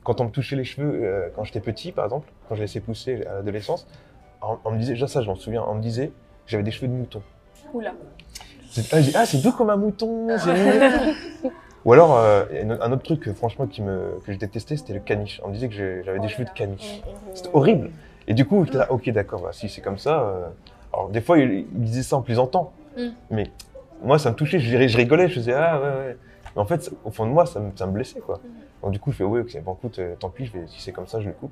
quand on me touchait les cheveux, quand j'étais petit par exemple, quand je laissais pousser à l'adolescence, on me disait, déjà ça je m'en souviens, on me disait que j'avais des cheveux de mouton. Oula. Ah, c'est doux comme un mouton, c'est mignon. Ou alors, un autre truc franchement que je détestais, c'était le caniche. On me disait que j'avais des cheveux de caniche. C'était horrible. Et du coup, j'étais là, ok d'accord, bah, si c'est comme ça. Alors des fois, ils disaient ça en plaisantant. Mais moi, ça me touchait, je rigolais, je faisais ah ouais. Mais en fait, au fond de moi, ça me blessait quoi. Donc du coup, je fais ouais, ok, bon écoute, tant pis, si c'est comme ça, je le coupe.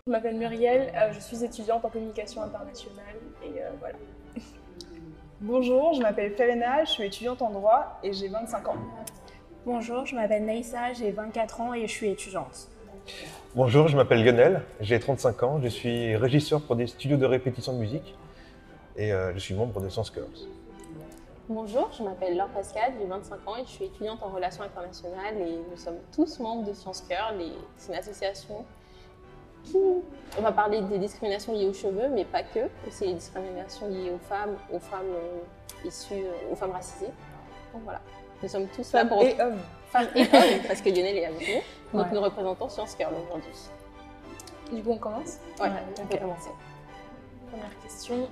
Je m'appelle Muriel, je suis étudiante en communication internationale et voilà. Bonjour, je m'appelle Ferena, je suis étudiante en droit et j'ai 25 ans. Bonjour, je m'appelle Naïssa, j'ai 24 ans et je suis étudiante. Bonjour, je m'appelle Lionel, j'ai 35 ans, je suis régisseur pour des studios de répétition de musique et je suis membre de Science Girls. Bonjour, je m'appelle Laure Pascal, j'ai 25 ans et je suis étudiante en relations internationales et nous sommes tous membres de Science Girls. C'est une association qui va parler des discriminations liées aux cheveux, mais pas que, aussi les discriminations liées aux femmes issues, aux femmes racisées. Donc voilà, nous sommes tous là pour... Femmes et hommes. Femmes et hommes, parce que Lionel est avec nous. Donc Ouais. nous représentons Science Girls aujourd'hui. Du coup, on commence. Ouais, on peut commencer. Première question.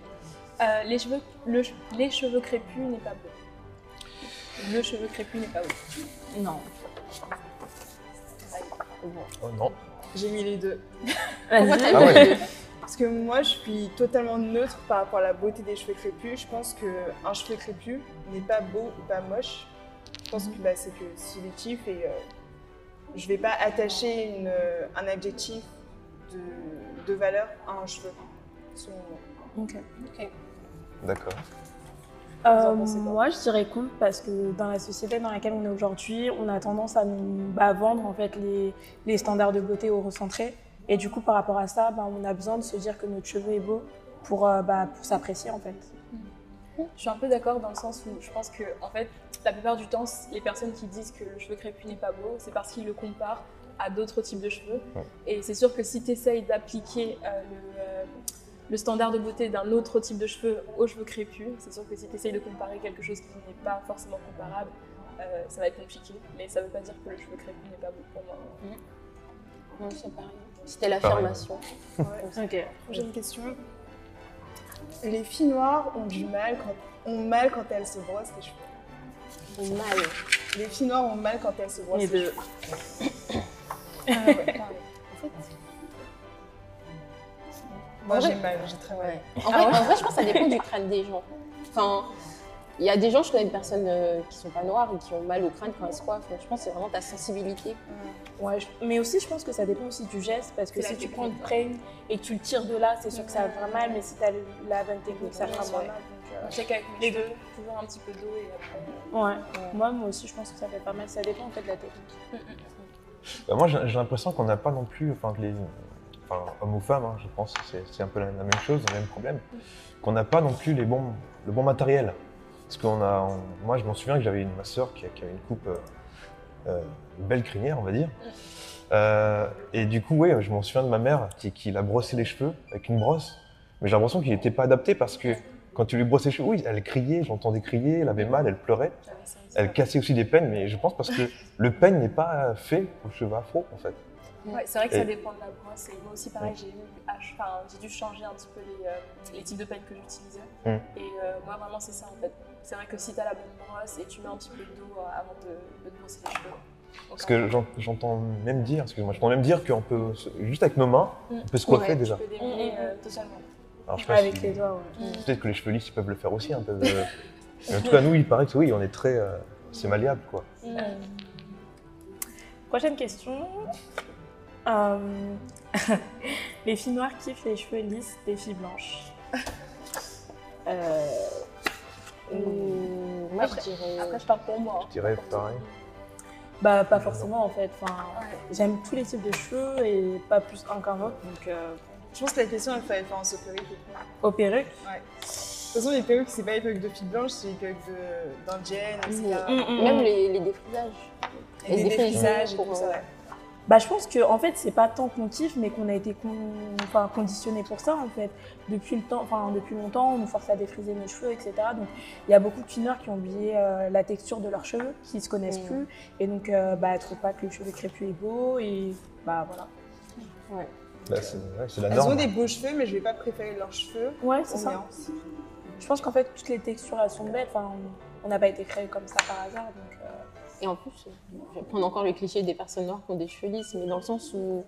Les cheveux crépus n'est pas beau. Le cheveu crépus n'est pas beau. Non. Oh non. J'ai mis les deux. Pourquoi t'as Ah mis ouais. les deux? Parce que moi, je suis totalement neutre par rapport à la beauté des cheveux crépus. Je pense qu'un cheveu crépus n'est pas beau ou pas moche. Je pense que c'est que subjectif et je vais pas attacher un adjectif de valeur à un cheveu. Selon moi. Ok. D'accord. en pensez quoi? Moi, je dirais contre parce que dans la société dans laquelle on est aujourd'hui, on a tendance à nous vendre en fait les standards de beauté au recentré. Et du coup, par rapport à ça, on a besoin de se dire que notre cheveu est beau pour s'apprécier en fait. Je suis un peu d'accord dans le sens où je pense que, en fait, la plupart du temps, les personnes qui disent que le cheveu crépus n'est pas beau, c'est parce qu'ils le comparent à d'autres types de cheveux. Ouais. Et c'est sûr que si tu essayes d'appliquer le standard de beauté d'un autre type de cheveux aux cheveux crépus, c'est sûr que si tu essayes de comparer quelque chose qui n'est pas forcément comparable, ça va être compliqué. Mais ça ne veut pas dire que le cheveu crépus n'est pas beau pour moi. Non, c'est pareil. C'était l'affirmation. Ok. Prochaine question. Les filles noires ont mal quand elles se brossent les cheveux. Mal. Les filles noires ont mal quand elles se brossent Les les deux. cheveux. Ouais, pareil. En fait, Moi, En vrai- j'ai mal, j'ai très mal. En vrai, je pense que ça dépend du crâne des gens. Enfin, il y a des gens, je connais des personnes qui sont pas noires et qui ont mal au crâne quand elles se coiffent. Donc, je pense que c'est vraiment ta sensibilité. Ouais, mais aussi, je pense que ça dépend aussi du geste parce que C'est si la tu technique. prends une prenne et que tu le tires de là, c'est sûr que ça va faire mal, mais si tu as la bonne technique, ça fera moins Ouais. mal. Je sais qu'avec mes Les cheveux, toujours un petit peu d'eau et après... Ouais. Moi aussi, je pense que ça fait pas mal. Ça dépend en fait de la technique. Bah, moi, j'ai l'impression qu'on n'a pas non plus, hommes ou femmes, hein, je pense, c'est un peu la même chose, le même problème, qu'on n'a pas non plus le bon matériel. Parce moi, je m'en souviens que j'avais ma sœur qui avait une coupe, une belle crinière, on va dire. Et du coup, ouais, je m'en souviens de ma mère qui l'a brossé les cheveux avec une brosse, mais j'ai l'impression qu'il n'était pas adapté parce que quand tu lui brossais les cheveux, oui, elle criait, j'entendais crier, elle avait mal, elle pleurait. Elle cassait aussi des peignes, mais je pense parce que le peigne n'est pas fait pour le cheveu afro, en fait. Ouais, c'est vrai que ça Et- dépend de la brosse. Et moi aussi, pareil, j'ai dû changer un petit peu les types de peignes que j'utilisais. Et moi, vraiment, c'est ça en fait. C'est vrai que si tu as la bonne brosse et tu mets un petit peu d'eau avant de te brosser les cheveux. Donc, Parce que j'entends même dire, excuse-moi, j'entends même dire qu'on peut, juste avec nos mains, on peut se coiffer Ouais, déjà. tu peux démêler totalement. Alors, je sais pas Avec si- les doigts, ouais. Peut-être que les cheveux lisses, ils peuvent le faire aussi. Mais en tout cas, nous, il paraît que oui, on est très... c'est malléable, quoi. Prochaine question. Les filles noires kiffent les cheveux lisses des filles blanches. Moi, je dirais. Après, je parle pour moi. Je dirais pareil. Bah, pas forcément en fait. Enfin, j'aime tous les types de cheveux et pas plus un qu'un autre. Donc, Je pense que la question, elle fait référence aux perruques. aux perruques. Ouais. De toute façon, les perruques, c'est pas les perruques de filles blanches, c'est les perruques d'indiennes, etc. Même les défrisages. Et les défrisages et pour, tout ça. Ouais. Bah, je pense que en fait, c'est pas tant qu'on kiffe, mais qu'on a été conditionné pour ça en fait. Depuis longtemps, on nous force à défriser nos cheveux, etc. Donc, il y a beaucoup de tuneurs qui ont oublié la texture de leurs cheveux, qui se connaissent plus, et donc, elles trouvent pas que le cheveu crépus est beau, et bah voilà. Ouais. Bah, c'est la Elles norme. ont des beaux cheveux, mais je vais pas préférer leurs cheveux. Ouais, c'est aux ça. miens. Je pense qu'en fait, toutes les textures, elles sont belles. Enfin, on n'a pas été créés comme ça par hasard, donc. Et en plus, je vais prendre encore le cliché des personnes noires qui ont des cheveux lisses, mais dans le sens où,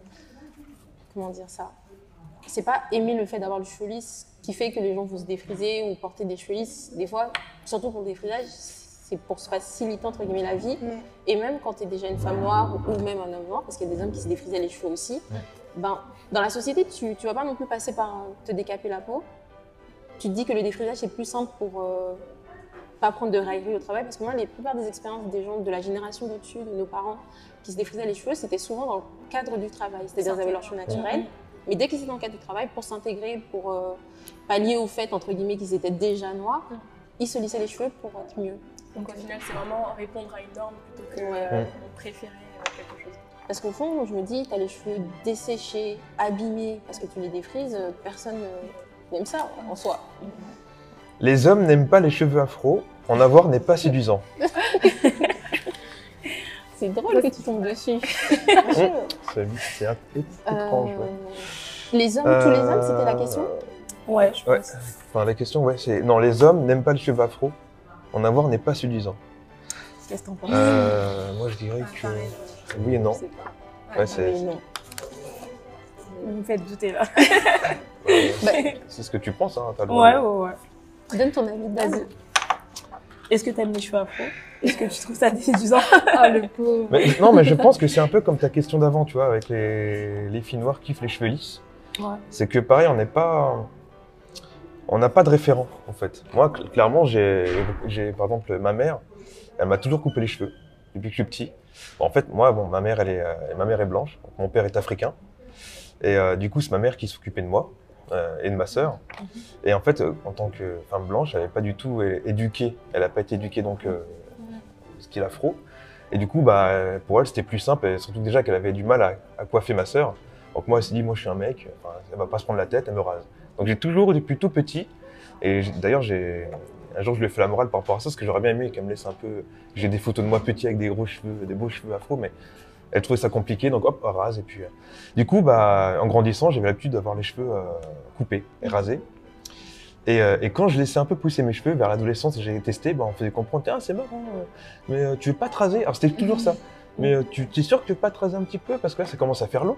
comment dire ça, c'est pas aimer le fait d'avoir le cheveu lisse qui fait que les gens vont se défriser ou porter des cheveux lisses. Des fois, surtout pour le défrisage, c'est pour se faciliter entre guillemets la vie. Et même quand tu es déjà une femme noire ou même un homme noir, parce qu'il y a des hommes qui se défrisaient les cheveux aussi, ben, dans la société, tu vas pas non plus passer par te décaper la peau. Tu te dis que le défrisage c'est plus simple pour pas prendre de raillerie au travail, parce que moi, la plupart des expériences des gens de la génération d'au-dessus, de nos parents, qui se défrisaient les cheveux, c'était souvent dans le cadre du travail. C'est-à-dire qu'ils avaient leurs cheveux naturels, mais dès qu'ils étaient dans le cadre du travail, pour s'intégrer, pour pallier au fait, entre guillemets, qu'ils étaient déjà noirs, ils se lissaient les cheveux pour être mieux. Donc au final, c'est vraiment répondre à une norme plutôt que préférer quelque chose. Parce qu'au fond, je me dis, tu as les cheveux desséchés, abîmés, parce que tu les défrises, personne n'aime ça en soi. Les hommes n'aiment pas les cheveux afro, en avoir n'est pas séduisant. C'est drôle que tu tombes dessus. C'est un peu étrange. Ouais. Les hommes, tous les hommes, c'était la question? Ouais, je pense. Enfin, la question, c'est... Non, les hommes n'aiment pas les cheveux afro, en avoir n'est pas séduisant. Qu'est-ce que t'en penses? Moi, je dirais que... Oui et non. Je sais pas. Ouais, c'est... Non. Vous me faites douter là. C'est ce que tu penses, hein, t'as le droit. Ouais. Donne ton avis, vas-y. Est-ce que t'aimes les cheveux afro? Est-ce que tu trouves ça séduisant? Ah, le pauvre. Non, mais je pense que c'est un peu comme ta question d'avant, tu vois, avec les filles noires qui kiffent les cheveux lisses. Ouais. C'est que pareil, on n'a pas de référent, en fait. Moi, clairement, j'ai, par exemple, ma mère, elle m'a toujours coupé les cheveux depuis que je suis petit. Bon, en fait, moi, ma mère est blanche, mon père est africain. Et du coup, c'est ma mère qui s'occupait de moi et de ma sœur. Et en fait, en tant que femme blanche, elle n'avait pas du tout éduqué. Elle n'a pas été éduquée donc ce qui est l'afro. Et du coup, pour elle, c'était plus simple. Et surtout déjà qu'elle avait du mal à coiffer ma sœur. Donc moi, elle s'est dit, moi, je suis un mec. Enfin, elle va pas se prendre la tête, elle me rase. Donc j'ai toujours depuis tout petit. Et d'ailleurs, un jour, je lui ai fait la morale par rapport à ça, parce que j'aurais bien aimé qu'elle me laisse un peu. J'ai des photos de moi petit avec des gros cheveux, des beaux cheveux afro, mais elle trouvait ça compliqué, donc hop, rase. Et puis, du coup, en grandissant, j'avais l'habitude d'avoir les cheveux coupés et rasés. Et quand je laissais un peu pousser mes cheveux vers l'adolescence, j'ai testé, on faisait comprendre, tiens, c'est marrant, mais tu veux pas te raser? Alors c'était toujours ça. Mais tu es sûr que tu veux pas te raser un petit peu, parce que là, ça commence à faire long.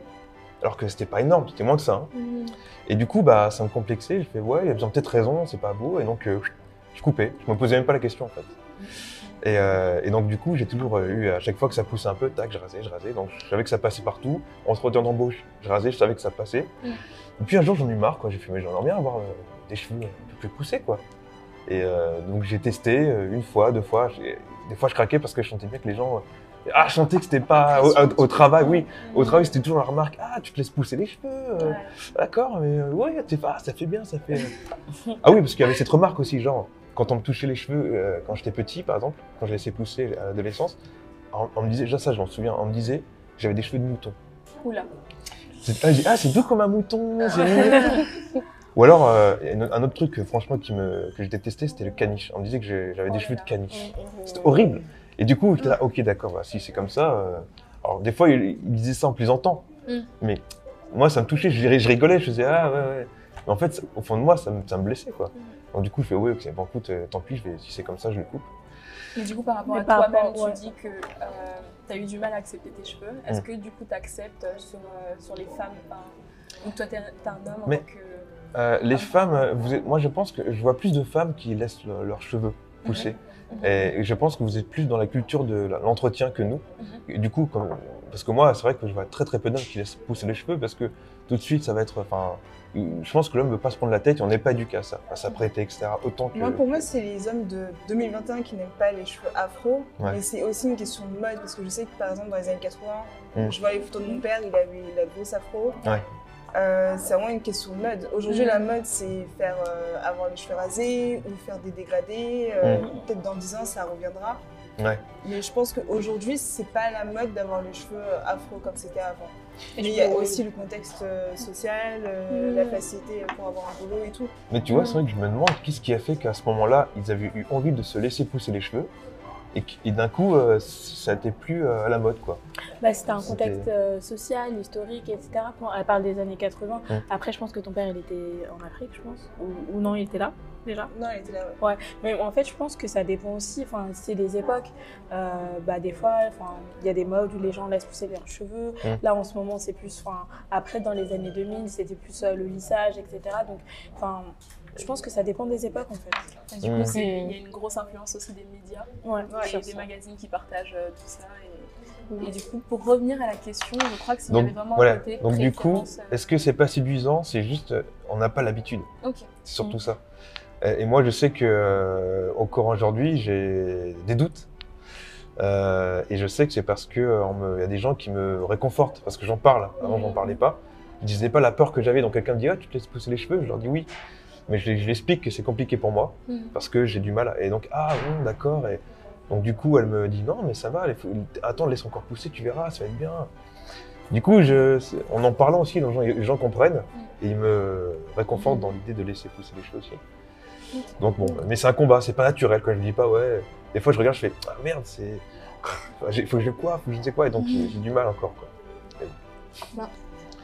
Alors que c'était pas énorme, c'était moins que ça. Hein. Et du coup, ça me complexait. Je fais, ouais, il a peut-être raison, c'est pas beau. Et donc, je coupais. Je me posais même pas la question, en fait. Et donc, du coup, j'ai toujours eu, à chaque fois que ça poussait un peu, tac, je rasais. Donc, je savais que ça passait partout. En entretien d'embauche, je rasais, je savais que ça passait. Et puis, un jour, j'en ai eu marre, quoi. J'ai fait, mais j'en ai bien avoir des cheveux un peu plus poussés, quoi. Et donc, j'ai testé une fois, 2 fois. Des fois, je craquais parce que je sentais bien que les gens... je sentais que c'était pas au travail, oui. Au travail, c'était toujours la remarque, tu te laisses pousser les cheveux. D'accord, mais ouais, ça fait bien, ça fait... Ah oui, parce qu'il y avait cette remarque aussi, genre, quand on me touchait les cheveux, quand j'étais petit, par exemple, quand je laissais pousser à l'adolescence, on me disait, déjà ça, je m'en souviens, on me disait que j'avais des cheveux de mouton. Oula. C'est doux comme un mouton, c'est mignon. Ou alors, un autre truc, franchement, que j'ai détesté, c'était le caniche. On me disait que j'avais des cheveux de caniche. C'était horrible. Et du coup, j'étais là, ok, d'accord, si c'est comme ça. Alors, des fois, il disait ça en plaisantant. Mais moi, ça me touchait, je rigolais, je faisais, ouais. Mais en fait, au fond de moi, ça me blessait, quoi. Donc, du coup, je fais, ouais, ok, bon, écoute, tant pis, si c'est comme ça, je le coupe. Mais du coup, par rapport à toi-même, tu dis que tu as eu du mal à accepter tes cheveux. Est-ce que du coup, tu acceptes sur les femmes, ou toi, tu es un homme en tant que... les femmes, moi, je pense que je vois plus de femmes qui laissent leurs cheveux pousser. Et je pense que vous êtes plus dans la culture de l'entretien que nous. Et du coup, parce que moi, c'est vrai que je vois très peu d'hommes qui laissent pousser les cheveux parce que tout de suite, ça va être... je pense que l'homme ne veut pas se prendre la tête et on n'est pas éduqué à ça, à s'apprêter, etc. Autant que... Pour moi, c'est les hommes de 2021 qui n'aiment pas les cheveux afro. Ouais. Mais c'est aussi une question de mode parce que je sais que par exemple, dans les années 80, je vois les photos de mon père, il avait la grosse afro. Ouais. C'est vraiment une question de mode. Aujourd'hui, la mode, c'est avoir les cheveux rasés ou faire des dégradés. Peut-être dans 10 ans, ça reviendra. Ouais. Mais je pense qu'aujourd'hui, c'est pas la mode d'avoir les cheveux afro comme c'était avant. Et Mais je il y a peux- aussi le contexte social, la facilité pour avoir un boulot et tout. Mais tu vois, c'est vrai que je me demande qu'est-ce qui a fait qu'à ce moment-là, ils avaient eu envie de se laisser pousser les cheveux et d'un coup, ça n'était plus à la mode, quoi. Bah, c'était un C'était- contexte social, historique, etc. Elle parle des années 80. Après, je pense que ton père, il était en Afrique, je pense. Ou non, il était là, déjà. Non, elle était là, ouais. Mais en fait, je pense que ça dépend aussi. Enfin, c'est des époques. Bah, des fois, enfin, il y a des modes où les gens laissent pousser leurs cheveux. Là, en ce moment, c'est plus. Enfin, après, dans les années 2000, c'était plus le lissage, etc. Donc, enfin, je pense que ça dépend des époques, en fait. Et du coup, il y a une grosse influence aussi des médias, Ouais. et des magazines qui partagent tout ça. Et du coup, pour revenir à la question, je crois que s'il y avait vraiment un côté Donc du coup, préférence, est-ce que c'est pas séduisant? C'est juste, on n'a pas l'habitude. Ok. C'est surtout ça. Et moi, je sais que encore aujourd'hui, j'ai des doutes. Et je sais que c'est parce que il y a des gens qui me réconfortent, parce que j'en parle. Avant, j'en parlais pas. Je disais pas la peur que j'avais. Donc quelqu'un me dit, ah, tu te laisses pousser les cheveux? Je leur dis oui. Mais je l'explique que c'est compliqué pour moi, parce que j'ai du mal. Et donc, ah, bon, d'accord. Et donc du coup, elle me dit, non, mais ça va. Attends, laisse encore pousser, tu verras, ça va être bien. Du coup, en en parlant aussi, les gens comprennent et ils me réconfortent dans l'idée de laisser pousser les cheveux aussi. Donc bon, mais c'est un combat, c'est pas naturel. Quand je me dis pas, ouais, des fois je regarde, je fais, ah merde, faut que je coiffe, ou je ne sais quoi, et donc j'ai du mal encore, quoi.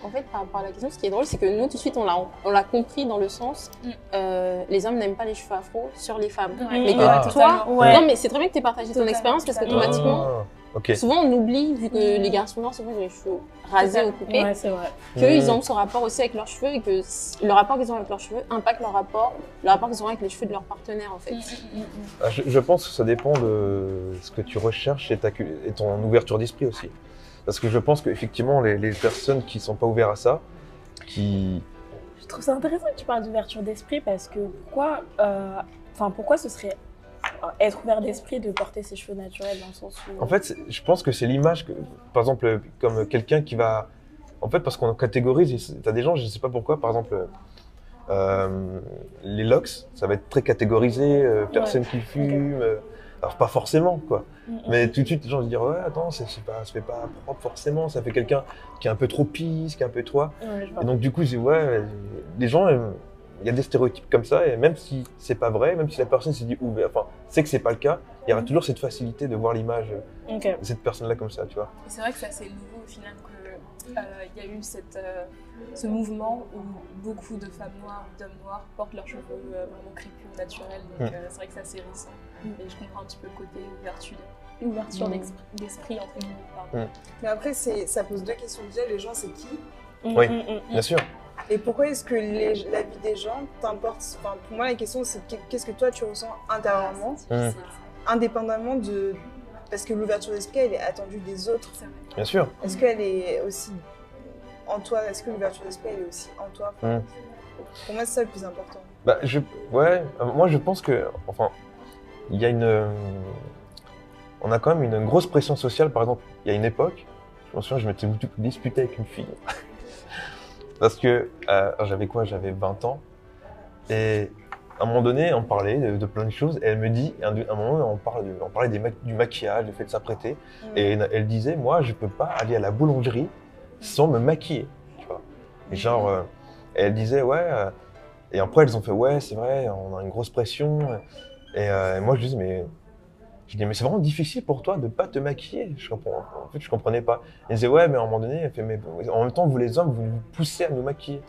En fait, par rapport à la question, ce qui est drôle, c'est que nous, tout de suite, on l'a compris dans le sens, les hommes n'aiment pas les cheveux afro sur les femmes. Mais que toi, non, mais c'est très bien que tu aies partagé ton expérience parce qu'automatiquement, souvent on oublie, vu que les garçons noirs, souvent ils ont les cheveux rasés ou coupés, c'est vrai. qu'ils ont ce rapport aussi avec leurs cheveux et que le rapport qu'ils ont avec leurs cheveux impacte le rapport qu'ils ont avec les cheveux de leur partenaire, en fait. Je pense que ça dépend de ce que tu recherches et ton ouverture d'esprit aussi. Parce que je pense qu'effectivement, les personnes qui sont pas ouvertes à ça, Je trouve ça intéressant que tu parles d'ouverture d'esprit parce que pourquoi ce serait être ouvert d'esprit de porter ses cheveux naturels dans le sens où... En fait, je pense que c'est l'image, par exemple, comme quelqu'un qui va... En fait, parce qu'on catégorise, tu as des gens, je ne sais pas pourquoi, par exemple, les locks, ça va être très catégorisé, personne qui fume... Alors pas forcément, quoi. Mais tout de suite, les gens vont se dire, ouais, attends, ça fait pas propre forcément, ça fait quelqu'un qui est un peu trop pisse, qui est un peu toi. Et donc du coup, les gens, il y a des stéréotypes comme ça, et même si c'est pas vrai, même si la personne s'est dit, sait que c'est pas le cas, il y aura toujours cette facilité de voir l'image de cette personne-là comme ça, tu vois. Et c'est vrai que c'est assez nouveau au final qu'il y a eu ce mouvement où beaucoup de femmes noires, d'hommes noirs portent leurs cheveux vraiment crépus ou naturels. Donc c'est vrai que c'est assez récent. Et je comprends un petit peu le côté ouverture d'esprit entre guillemets. Pardon. Mais après, ça pose deux questions. Déjà, les gens, c'est qui? Oui, bien sûr. Et pourquoi est-ce que la vie des gens t'importe? Enfin, pour moi, la question, c'est qu'est-ce que toi, tu ressens intérieurement, indépendamment de... Parce que l'ouverture d'esprit, elle est attendue des autres. Bien sûr. Est-ce qu'elle est aussi en toi? Est-ce que l'ouverture d'esprit, elle est aussi en toi? Pour moi, c'est ça le plus important. Bah, moi, je pense que... Enfin, il y a on a quand même une grosse pression sociale. Par exemple, il y a une époque, je me souviens, je m'étais disputé avec une fille. Parce que j'avais 20 ans. Et à un moment donné, on parlait de plein de choses. Et elle me dit, à un moment, on parlait du maquillage, du fait de s'apprêter. Et elle disait, moi, je peux pas aller à la boulangerie sans me maquiller. Tu vois. Et genre, et elle disait, ouais. Et après, elles ont fait, ouais, c'est vrai, on a une grosse pression. Et moi, je disais, mais c'est vraiment difficile pour toi de pas te maquiller. En fait, je comprenais pas. Elle disait, ouais, mais à un moment donné, elle fait, mais en même temps, vous les hommes, vous nous poussez à nous maquiller.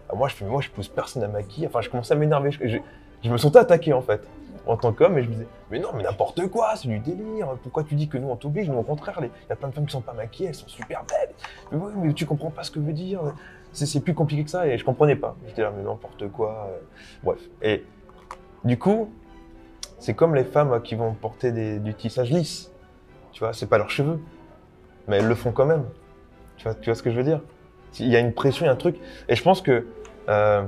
Alors moi, je pousse personne à maquiller. Enfin, je commençais à m'énerver. Je me sentais attaqué, en fait, en tant qu'homme. Et je me disais, mais non, mais n'importe quoi, c'est du délire. Pourquoi tu dis que nous, on t'oblige? Nous, au contraire, il y a plein de femmes qui sont pas maquillées, elles sont super belles. Mais ouais, mais tu comprends pas ce que veut dire. C'est plus compliqué que ça. Et je comprenais pas. J'étais là, mais n'importe quoi. Bref. Et du coup, c'est comme les femmes qui vont porter du tissage lisse. Tu vois, c'est pas leurs cheveux. Mais elles le font quand même. Tu vois ce que je veux dire? Il y a une pression, il y a un truc. Et je pense que on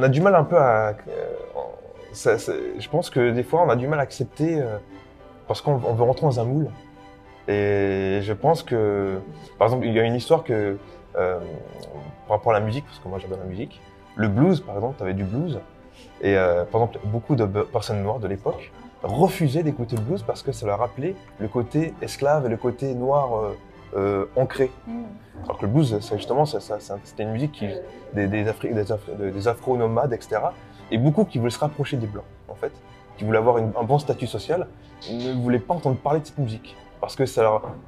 a du mal un peu à... je pense que des fois, on a du mal à accepter parce qu'on veut rentrer dans un moule. Et je pense que... Par exemple, il y a une histoire que... par rapport à la musique, parce que moi j'adore la musique, le blues, par exemple, tu avais du blues. Et par exemple, beaucoup de personnes noires de l'époque, refusaient d'écouter le blues parce que ça leur rappelait le côté esclave et le côté noir ancré. Alors que le blues, justement, c'était une musique des afro-nomades, etc. Et beaucoup qui voulaient se rapprocher des Blancs, en fait, qui voulaient avoir un bon statut social, ne voulaient pas entendre parler de cette musique. Parce que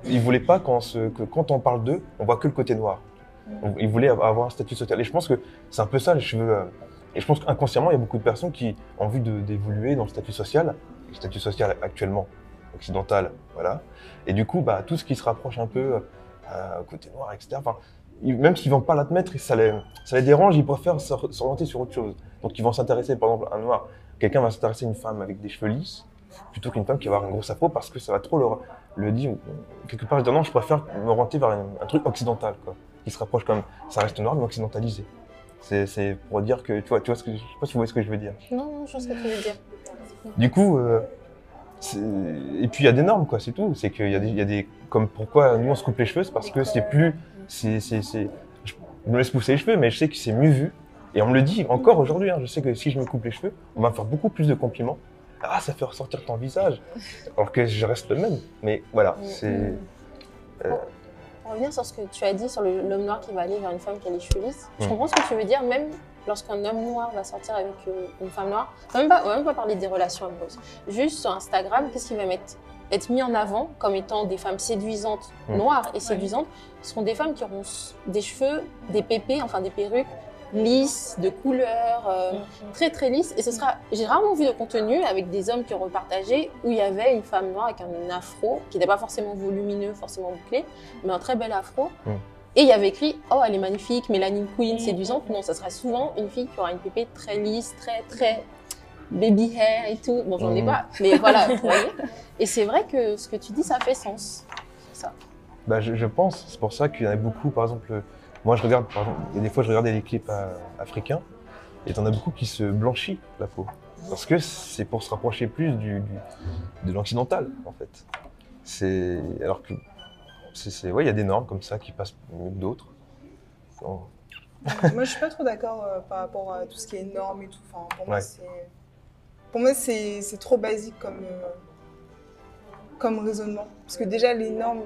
ils ne voulaient pas que quand on parle d'eux, on voit que le côté noir. Ils voulaient avoir un statut social. Et je pense que c'est un peu ça, les cheveux. Et je pense qu'inconsciemment, il y a beaucoup de personnes qui ont envie d'évoluer dans le statut social actuellement occidental, voilà. Et du coup, tout ce qui se rapproche un peu côté noir, etc. Même s'ils ne vont pas l'admettre, ça les dérange, ils préfèrent s'orienter sur autre chose. Donc ils vont s'intéresser, par exemple, à un noir. Quelqu'un va s'intéresser à une femme avec des cheveux lisses, plutôt qu'une femme qui va avoir un gros afro, parce que ça va trop le dire. Quelque part, je dis non, je préfère m'orienter vers un truc occidental, quoi, qui se rapproche comme ça reste noir, mais occidentalisé. C'est pour dire que, tu vois je sais pas si vous voyez ce que je veux dire. Non, je vois ce que tu veux dire. Du coup, et puis il y a des normes, quoi, c'est tout. C'est qu'il y a des comme pourquoi nous on se coupe les cheveux, c'est parce que c'est plus, je me laisse pousser les cheveux, mais je sais que c'est mieux vu. Et on me le dit encore aujourd'hui, hein, je sais que si je me coupe les cheveux, on va me faire beaucoup plus de compliments. Ah, ça fait ressortir ton visage, alors que je reste le même. Mais voilà, c'est... Pour revenir sur ce que tu as dit sur l'homme noir qui va aller vers une femme qui a les cheveux lisses, je comprends ce que tu veux dire, même lorsqu'un homme noir va sortir avec une femme noire, on va même pas parler des relations amoureuses. Juste sur Instagram, qu'est-ce qu'il va être mis en avant comme étant des femmes séduisantes, noires et séduisantes, ce seront des femmes qui auront des cheveux, des pépés, enfin des perruques, lisses, de couleur, très très lisses. Et j'ai rarement vu de contenu avec des hommes qui ont repartagé où il y avait une femme noire avec un afro qui n'était pas forcément volumineux, forcément bouclé, mais un très bel afro. Et il y avait écrit « Oh, elle est magnifique, Melanin Queen, séduisante ». Non, ça sera souvent une fille qui aura une pépé très lisse, très très baby hair et tout. Bon, j'en ai pas, mais voilà, vous voyez. Et c'est vrai que ce que tu dis, ça fait sens. C'est ça. Je pense, c'est pour ça qu'il y en a beaucoup, par exemple... Moi, je regarde, par exemple, des fois, je regardais des clips africains et t'en as beaucoup qui se blanchissent la peau. Parce que c'est pour se rapprocher plus de l'occidental, en fait. Alors que, il y a des normes comme ça qui passent mieux que d'autres. Moi, je suis pas trop d'accord par rapport à tout ce qui est normes et tout. Enfin, pour moi, c'est trop basique comme raisonnement. Parce que déjà, les normes,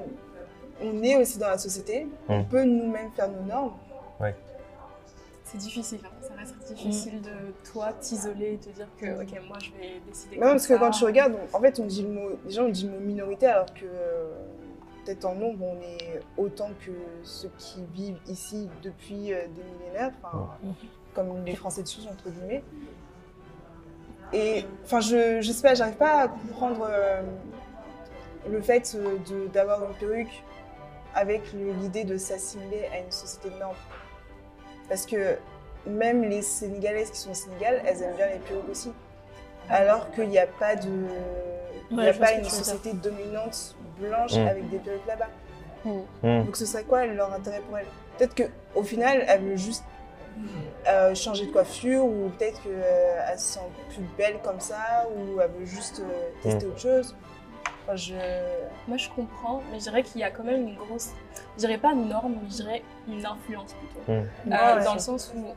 on est aussi dans la société, on peut nous-mêmes faire nos normes. Ouais. C'est difficile, hein. Ça reste difficile de toi t'isoler et te dire que ok, moi je vais décider. Non, parce que quand tu regardes, en fait, on dit le mot minorité alors que peut-être en nombre on est autant que ceux qui vivent ici depuis des millénaires, comme les Français de souche entre guillemets. Et enfin, je sais pas, j'arrive pas à comprendre le fait d'avoir une perruque avec l'idée de s'assimiler à une société de normes. Parce que même les Sénégalaises qui sont au Sénégal, elles aiment bien les perruques aussi. Alors qu'il n'y a pas une société dominante blanche avec des perruques là-bas. Donc ce serait quoi leur intérêt pour elles? Peut-être qu'au final, elles veulent juste changer de coiffure, ou peut-être qu'elles se sentent plus belles comme ça, ou elles veulent juste tester autre chose. Enfin, Moi je comprends, mais je dirais qu'il y a quand même une grosse, je dirais pas une norme, mais je dirais une influence plutôt. Dans le sens où,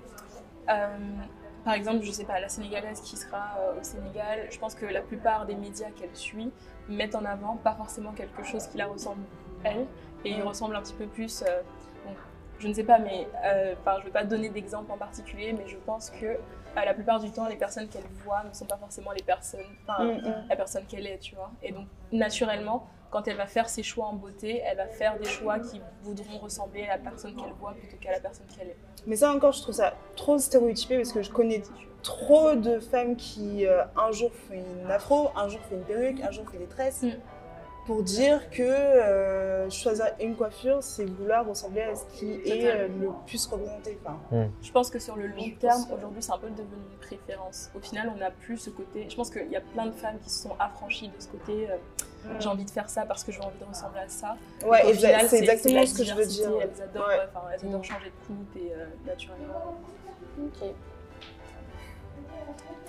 par exemple, je sais pas, la Sénégalaise qui sera au Sénégal, je pense que la plupart des médias qu'elle suit mettent en avant pas forcément quelque chose qui la ressemble elle, et il ressemble un petit peu plus, je ne sais pas, mais je ne vais pas donner d'exemple en particulier, mais je pense que la plupart du temps, les personnes qu'elle voit ne sont pas forcément la personne qu'elle est, tu vois. Et donc, naturellement, quand elle va faire ses choix en beauté, elle va faire des choix qui voudront ressembler à la personne qu'elle voit plutôt qu'à la personne qu'elle est. Mais ça encore, je trouve ça trop stéréotypé parce que je connais trop de femmes qui un jour font une afro, un jour font une perruque, un jour font des tresses. Pour dire que choisir une coiffure, c'est vouloir ressembler à ce qui est le plus représenté. Je pense que sur le long terme, aujourd'hui, c'est un peu devenu une préférence. Au final, on n'a plus ce côté... Je pense qu'il y a plein de femmes qui se sont affranchies de ce côté j'ai envie de faire ça parce que j'ai envie de ressembler à ça. Ouais, et c'est exactement ce que je veux dire. Elles adorent, elles adorent changer de coupe et naturellement. Ok.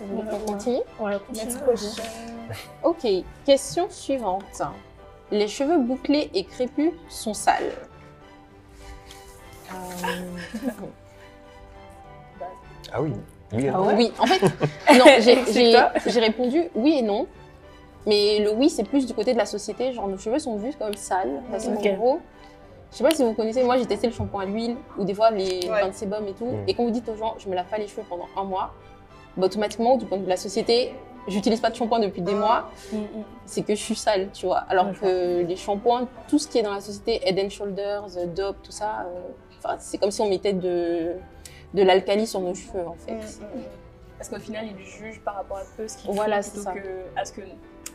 On continue? Ouais, on continue. Next question. Ok, question suivante. Les cheveux bouclés et crépus sont sales. Ah oui. Oui, Oui, en fait, non, j'ai répondu oui et non. Mais le oui, c'est plus du côté de la société. Genre, nos cheveux sont vus comme sales. Parce qu'en Ok. gros, je sais pas si vous connaissez, moi j'ai testé le shampoing à l'huile ou des fois les Ouais. bains de sébum et tout. Mm. Et quand vous dites aux gens, je me lave pas les cheveux pendant un mois, bah, automatiquement, du point de vue de la société, j'utilise pas de shampoing depuis des mois, c'est que je suis sale, tu vois. Alors Ouais, je que les shampoings, tout ce qui est dans la société, Head and Shoulders, Dove, tout ça, c'est comme si on mettait de l'alcali sur nos cheveux en fait. Parce qu'au final, ils jugent par rapport à eux ce qu'ils Voilà, font c'est plutôt ça. que à ce que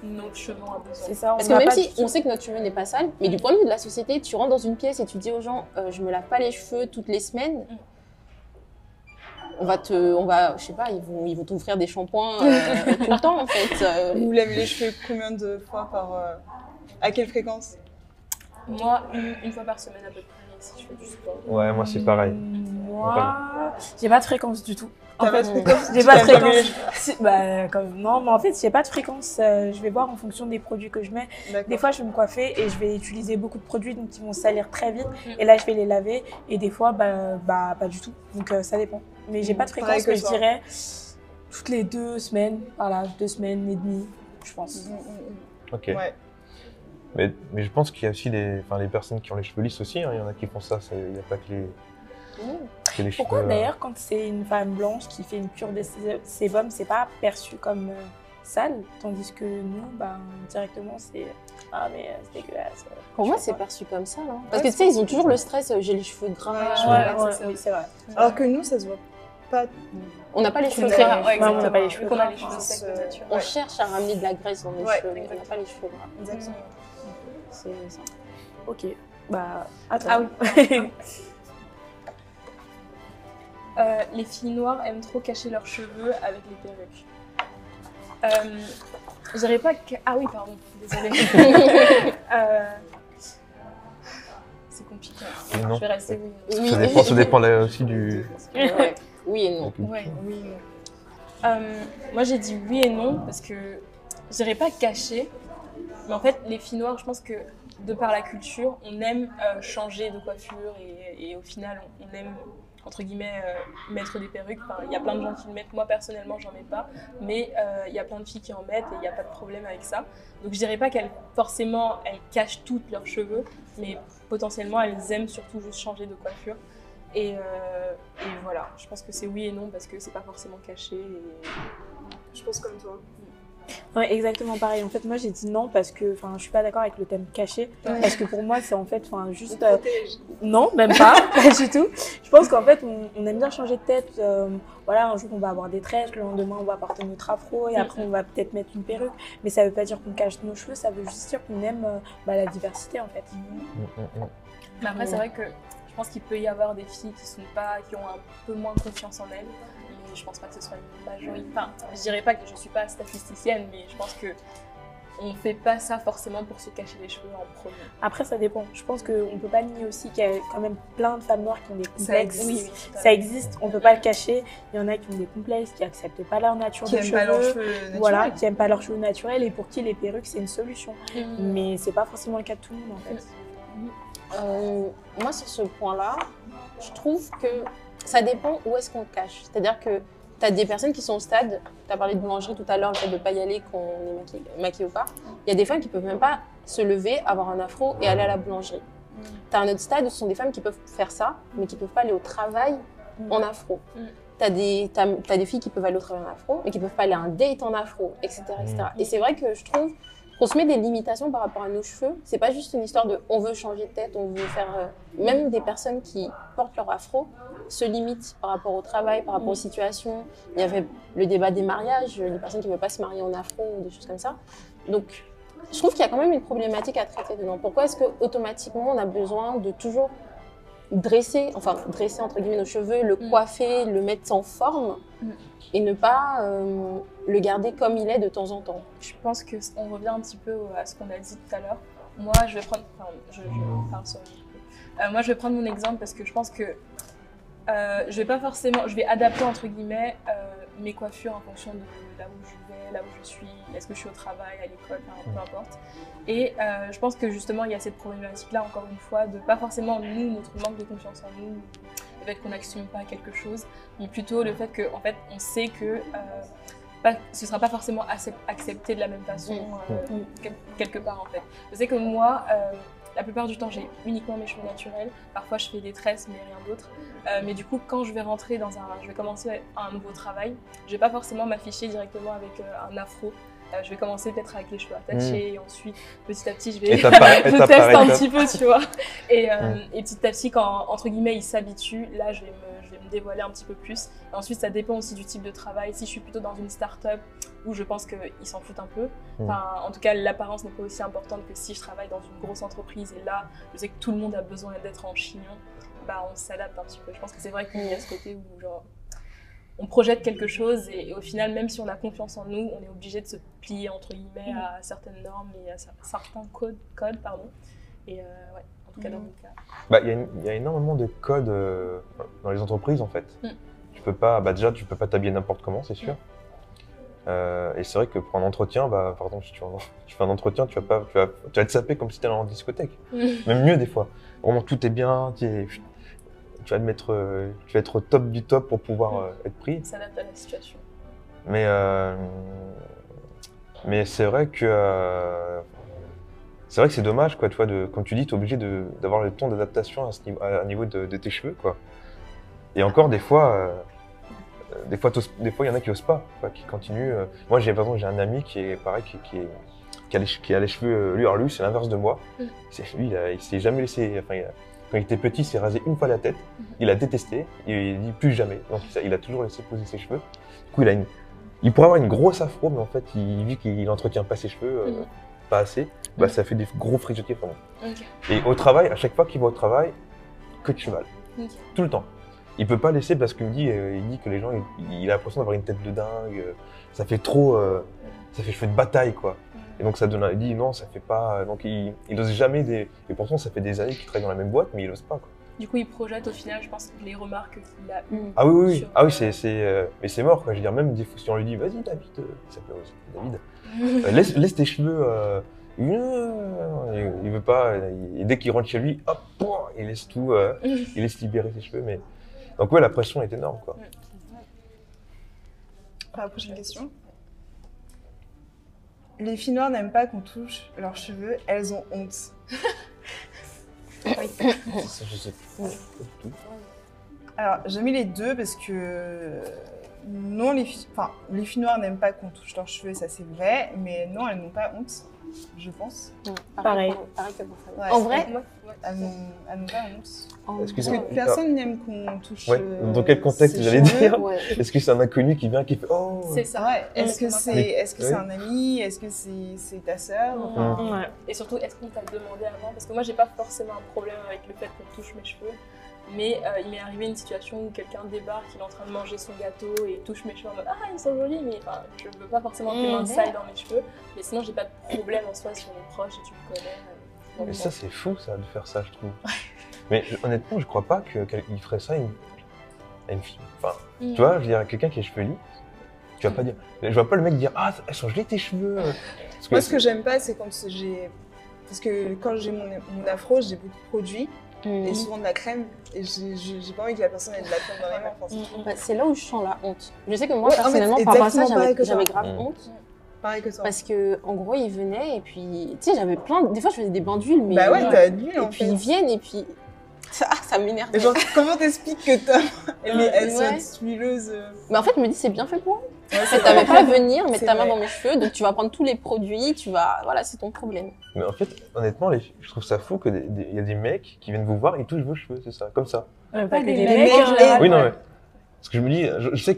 nos cheveux ont besoin. C'est ça. Parce on que n'a même pas si du tout- on sait que notre cheveu n'est pas sale, mais du point de vue de la société, tu rentres dans une pièce et tu dis aux gens, je me lave pas les cheveux toutes les semaines. Je sais pas, ils vont t'offrir des shampoings tout le temps en fait. Vous lavez les cheveux combien de fois par... à quelle fréquence? Moi, une fois par semaine à peu près, si je fais du sport. Ouais, moi c'est pareil. Moi, j'ai pas de fréquence du tout. En T'as pas fait, de fréquence? j'ai Tu pas de laves jamais les fréquence. Bah, non, mais en fait, j'ai pas de fréquence. Je vais voir en fonction des produits que je mets. cheveux? D'accord. Des fois, je vais me coiffer et je vais utiliser beaucoup de produits donc qui vont salir très vite. Et là, je vais les laver. Et des fois, pas du tout. Donc, ça dépend. Mais j'ai pas de Pareil fréquence, que mais je toi. dirais toutes les 2 semaines. Voilà, 2 semaines et demie, je pense. Ok. Ouais. Mais je pense qu'il y a aussi les personnes qui ont les cheveux lisses aussi, hein. Il y en a qui font ça, il n'y a pas que les cheveux. Pourquoi d'ailleurs, quand c'est une femme blanche qui fait une cure de sébum, c'est pas perçu comme sale, tandis que nous, directement, c'est ah mais c'est dégueulasse. Pour moi, c'est perçu comme ça. Hein. Parce que tu sais, ils ont toujours le stress, j'ai les cheveux gras. Oui, c'est vrai. Alors que nous, ça se voit pas. On n'a pas les cheveux Ouais, gras. Ouais, on n'a pas les exactement. cheveux Vu qu'on a gras. les cheveux secs de nature. On cherche à ramener de la graisse dans les Ouais, cheveux, mais on n'a exactement. pas les cheveux gras. Exactement. C'est ça. Ok, à toi. Ah oui. Les filles noires aiment trop cacher leurs cheveux avec les perruques. Je dirais pas que... Ah oui, pardon, désolée. C'est compliqué. Mais non. Je vais rester oui. Oui. Ça dépend là aussi du. Ouais. Oui et non. Ouais. Oui, non. Moi j'ai dit oui et non parce que je dirais pas cacher, mais en fait les filles noires, je pense que de par la culture, on aime changer de coiffure et au final on aime entre guillemets mettre des perruques. Enfin, il y a plein de gens qui le mettent, moi personnellement j'en mets pas, mais il y a plein de filles qui en mettent et il n'y a pas de problème avec ça. Donc je dirais pas qu'elles forcément elles cachent toutes leurs cheveux, mais potentiellement elles aiment surtout juste changer de coiffure. Et voilà, je pense que c'est oui et non parce que c'est pas forcément caché. Je pense comme toi. Ouais, exactement pareil. En fait, moi j'ai dit non parce que je suis pas d'accord avec le thème caché. Parce que pour moi, c'est en fait juste. Non, même pas, pas du tout. Je pense qu'en fait, on aime bien changer de tête. Voilà, un jour on va avoir des tresses, le lendemain on va porter notre afro et après on va peut-être mettre une perruque. Mais ça veut pas dire qu'on cache nos cheveux, ça veut juste dire qu'on aime la diversité en fait. Mais après, c'est vrai que je pense qu'il peut y avoir des filles qui ont un peu moins confiance en elles. Mais je pense pas que ce soit une majorité. Enfin, je dirais pas que je suis pas statisticienne, mais je pense que on fait pas ça forcément pour se cacher les cheveux en premier. Après, ça dépend. Je pense qu'on peut pas nier aussi qu'il y a quand même plein de femmes noires qui ont des complexes. Oui, Ça existe, on peut pas le cacher. Il y en a qui ont des complexes, qui acceptent pas leur nature Qui de aiment cheveux. pas leurs cheveux naturels. Voilà, qui aiment pas leurs cheveux naturels et pour qui les perruques c'est une solution. Mhm. Mais c'est pas forcément le cas de tout le monde en fait. Moi, sur ce point-là, je trouve que ça dépend où est-ce qu'on le cache. C'est-à-dire que tu as des personnes qui sont au stade, tu as parlé de boulangerie tout à l'heure, le fait de ne pas y aller quand on est maquillé ou pas. Il y a des femmes qui ne peuvent même pas se lever, avoir un afro et aller à la boulangerie. Tu as un autre stade où ce sont des femmes qui peuvent faire ça, mais qui ne peuvent pas aller au travail en afro. T'as des filles qui peuvent aller au travail en afro, mais qui ne peuvent pas aller à un date en afro, etc. etc. Et c'est vrai que je trouve qu'on se met des limitations par rapport à nos cheveux. C'est pas juste une histoire de on veut changer de tête, on veut faire. Même des personnes qui portent leur afro se limitent par rapport au travail, par rapport aux situations. Il y avait le débat des mariages, les personnes qui ne veulent pas se marier en afro ou des choses comme ça. Donc, je trouve qu'il y a quand même une problématique à traiter dedans. Pourquoi est-ce qu'automatiquement on a besoin de toujours dresser entre guillemets nos cheveux, le coiffer, le mettre en forme et ne pas le garder comme il est de temps en temps. Je pense qu'on revient un petit peu à ce qu'on a dit tout à l'heure. Moi, je vais prendre, moi, je vais prendre mon exemple parce que je pense que je vais adapter entre guillemets mes coiffures en fonction de là où je vais, là où je suis, est-ce que je suis au travail, à l'école, peu importe. Et je pense que justement, il y a cette problématique-là, encore une fois, de pas forcément nous, notre manque de confiance en nous, le fait qu'on n'assume pas quelque chose, mais plutôt le fait qu'en fait, on sait que ce sera pas forcément accepté de la même façon quelque part en fait. Je sais que moi, la plupart du temps, j'ai uniquement mes cheveux naturels. Parfois, je fais des tresses, mais rien d'autre. Mais du coup, quand je vais rentrer je vais commencer un nouveau travail, je vais pas forcément m'afficher directement avec un afro. Je vais commencer peut-être avec les cheveux attachés et ensuite, petit à petit, je vais je teste un petit peu, tu vois. Et petit à petit, quand, entre guillemets, ils s'habituent, là, je vais me dévoiler un petit peu plus. Et ensuite, ça dépend aussi du type de travail. Si je suis plutôt dans une start-up où je pense qu'ils s'en foutent un peu, enfin, en tout cas, l'apparence n'est pas aussi importante que si je travaille dans une grosse entreprise et là, je sais que tout le monde a besoin d'être en chignon, bah, on s'adapte un petit peu. Je pense que c'est vrai qu'il y a ce côté où, genre, on projette quelque chose et au final, même si on a confiance en nous, on est obligé de se plier entre guillemets à certaines normes et à certains codes. Et ouais, en tout cas dans mon cas. Bah, il y a énormément de codes dans les entreprises en fait. Tu peux pas, déjà tu peux pas t'habiller n'importe comment, c'est sûr. Et c'est vrai que pour un entretien, par exemple, si tu fais un entretien, tu vas te saper comme si tu étais en discothèque. Même mieux des fois. Vraiment tout est bien, tu vas être au top du top pour pouvoir être pris. Ça s'adapte à la situation. Mais c'est vrai que c'est dommage, quoi, tu vois, comme tu dis, tu es obligé d'avoir le temps d'adaptation à niveau de tes cheveux, quoi. Et encore des fois, il y en a qui osent pas, quoi, qui continuent. Moi, par exemple, j'ai un ami qui est pareil, qui a les cheveux, lui, c'est l'inverse de moi. Lui, il s'est jamais laissé. Quand il était petit, il s'est rasé une fois la tête, il a détesté, et il dit plus jamais. Donc il a toujours laissé poser ses cheveux. Du coup, il pourrait avoir une grosse afro, mais en fait, vu qu'il n'entretient pas ses cheveux, pas assez, ça fait des gros frisottis vraiment. Et au travail, à chaque fois qu'il va au travail, que de cheval. Tout le temps. Il peut pas laisser parce qu'il dit que les gens, il a l'impression d'avoir une tête de dingue, ça fait trop, ça fait cheveux de bataille, quoi. Et donc il dit non, ça fait pas. Donc il ose jamais et pourtant ça fait des années qu'il travaille dans la même boîte, mais il ose pas, quoi. Du coup, il projette au final, je pense, les remarques qu'il a eues. Ah oui. Mais c'est mort, quoi. Je veux dire, même des fois, si on lui dit vas-y David, il s'appelle aussi David, laisse tes cheveux. Il veut pas. Et dès qu'il rentre chez lui, hop, il laisse tout, il laisse libérer ses cheveux. Mais donc ouais, la pression est énorme, quoi. La prochaine question. Les filles noires n'aiment pas qu'on touche leurs cheveux, elles ont honte. Ça, je sais pas du tout. Alors, j'ai mis les deux parce que non, les filles noires n'aiment pas qu'on touche leurs cheveux, ça c'est vrai, mais non, elles n'ont pas honte, je pense. Pareil que pour ça. Ouais, en vrai, elles n'ont pas honte. Parce que personne n'aime qu'on touche. Ouais. Dans quel contexte j'allais dire ouais. Est-ce que c'est un inconnu qui vient qui fait oh? C'est ça. Ouais. Est-ce que c'est un ami? Est-ce que c'est ta sœur? Ouais. Et surtout, est-ce qu'on t'a demandé avant? Parce que moi, j'ai pas forcément un problème avec le fait qu'on touche mes cheveux. Mais il m'est arrivé une situation où quelqu'un débarque, il est en train de manger son gâteau et touche mes cheveux en mode ah ils sont jolis, mais je veux pas forcément que mes mains s'aillent dans mes cheveux. Mais sinon j'ai pas de problème en soi si on est proche et tu me connais. Mais ça c'est fou ça de faire ça, je trouve. Mais honnêtement je crois pas qu'il ferait ça à une fille. Enfin tu vois, je veux dire quelqu'un qui a les cheveux lisses, tu vas pas dire. Je vois pas le mec dire ah elles sont jolis tes cheveux. Moi ce que j'aime pas c'est quand parce que quand j'ai mon afro j'ai beaucoup de produits. Et souvent de la crème, et j'ai pas envie que la personne ait de la crème dans les mains. C'est là où je sens la honte. Je sais que moi, personnellement, par rapport à ça, j'avais grave honte. Pareil que toi. Parce que, en gros, ils venaient et puis, tu sais, j'avais plein. Des fois, je faisais des bains d'huile, mais. Bah ouais, t'as de l'huile en fait. Et puis, ils viennent et puis. Ça m'énerve. Genre, comment t'expliques que elles sont huileuses? Mais en fait, je me dis, c'est bien fait pour moi. T'avais pas à venir mettre ta main dans mes cheveux, donc tu vas prendre tous les produits, voilà, c'est ton problème. Mais en fait, honnêtement, je trouve ça fou qu'il y a des mecs qui viennent vous voir, ils touchent vos cheveux, c'est ça, comme ça. Pas que des mecs en général. Oui, non, mais. Parce que je me dis, je sais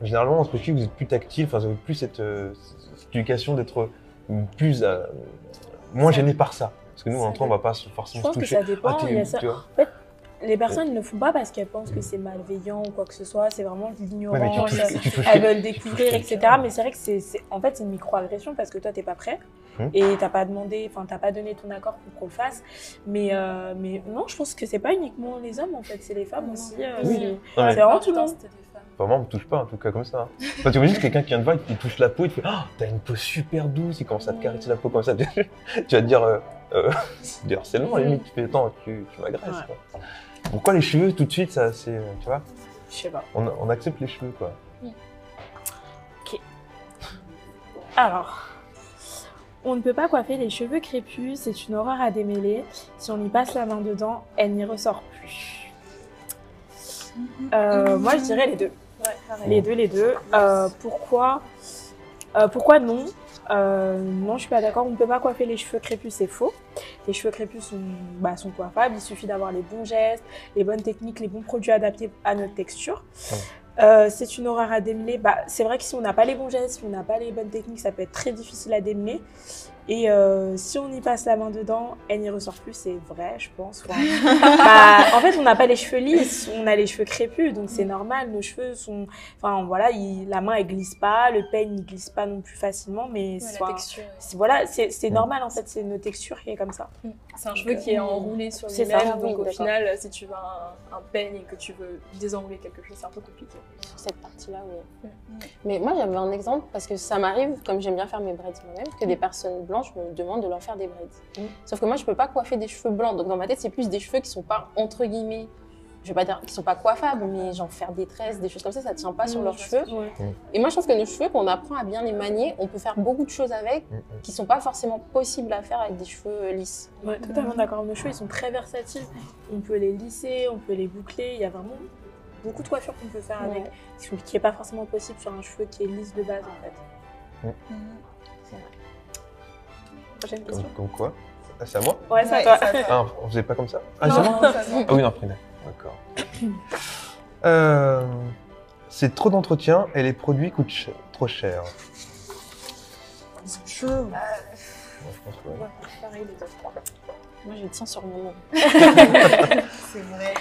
généralement, entre filles, vous êtes plus tactile, enfin, vous avez plus cette éducation d'être plus. moins gêné par ça. Parce que nous, en entrant, on va pas forcément se toucher. Je pense que ça dépend, il y a ça. En fait, les personnes ne le font pas parce qu'elles pensent que c'est malveillant ou quoi que ce soit, c'est vraiment de l'ignorance, elles veulent découvrir, etc. Mais c'est vrai que en fait, c'est une micro-agression parce que toi, t'es pas prêt et t'as pas demandé, enfin, t'as pas donné ton accord pour qu'on le fasse. Mais non, je pense que c'est pas uniquement les hommes, en fait, c'est les femmes aussi. C'est vraiment tout le monde. Enfin, moi, on me touche pas, en tout cas, comme ça. Enfin, tu imagines quelqu'un qui vient te voir, il touche la peau, il te fait oh, t'as une peau super douce, il commence à te caresser la peau comme ça. Tu vas te dire, c'est du harcèlement, limite, tu fais attends, tu m'agresses. Quoi. Pourquoi les cheveux tout de suite, ça, c'est, tu vois? Je sais pas. On accepte les cheveux, quoi. Ok. Alors, on ne peut pas coiffer les cheveux crépus, c'est une horreur à démêler. Si on y passe la main dedans, elle n'y ressort plus. Moi, je dirais les deux. Ouais, Les deux. Pourquoi non Non, je suis pas d'accord. On ne peut pas coiffer les cheveux crépus, c'est faux. Les cheveux crépus sont coiffables. Il suffit d'avoir les bons gestes, les bonnes techniques, les bons produits adaptés à notre texture. C'est une horreur à démêler. C'est vrai que si on n'a pas les bons gestes, si on n'a pas les bonnes techniques, ça peut être très difficile à démêler. Et si on y passe la main dedans, elle n'y ressort plus, c'est vrai, je pense. En fait, on n'a pas les cheveux lisses, on a les cheveux crépus, donc c'est normal. Nos cheveux sont, la main elle glisse pas, le peigne il glisse pas non plus facilement, mais la texture. C'est normal en fait, c'est notre texture qui est comme ça. C'est un cheveu qui est enroulé sur C'est lui-même, ça, donc oui, au final, si tu veux un peigne et que tu veux désenrouler quelque chose, c'est un peu compliqué. Sur cette partie-là, oui. Mais moi, j'avais un exemple, parce que ça m'arrive, comme j'aime bien faire mes braids moi-même, que des personnes blanches me demandent de leur faire des braids. Sauf que moi, je peux pas coiffer des cheveux blancs. Donc dans ma tête, c'est plus des cheveux qui sont pas, entre guillemets, je vais pas dire qu'ils sont pas coiffables, mais genre faire des tresses, des choses comme ça tient pas sur leurs cheveux. Et moi, je trouve que nos cheveux, quand on apprend à bien les manier, on peut faire beaucoup de choses avec qui sont pas forcément possibles à faire avec des cheveux lisses. Ouais, totalement d'accord. Nos cheveux, ils sont très versatiles. On peut les lisser, on peut les boucler. Il y a vraiment beaucoup de coiffures qu'on peut faire avec, qui n'est pas forcément possible sur un cheveu qui est lisse de base en fait. C'est vrai. Prochaine question. Comme quoi? Ah, c'est à moi? Ouais, c'est à toi. Ah, on faisait pas comme ça? Ah, Non, c'est moi? ça va. Ah oui, non, après, d'accord. C'est trop d'entretien et les produits coûtent trop cher. C'est chaud. Moi, je pense que ouais. Pareil, les deux. Moi, je tiens sur mon nom. C'est vrai.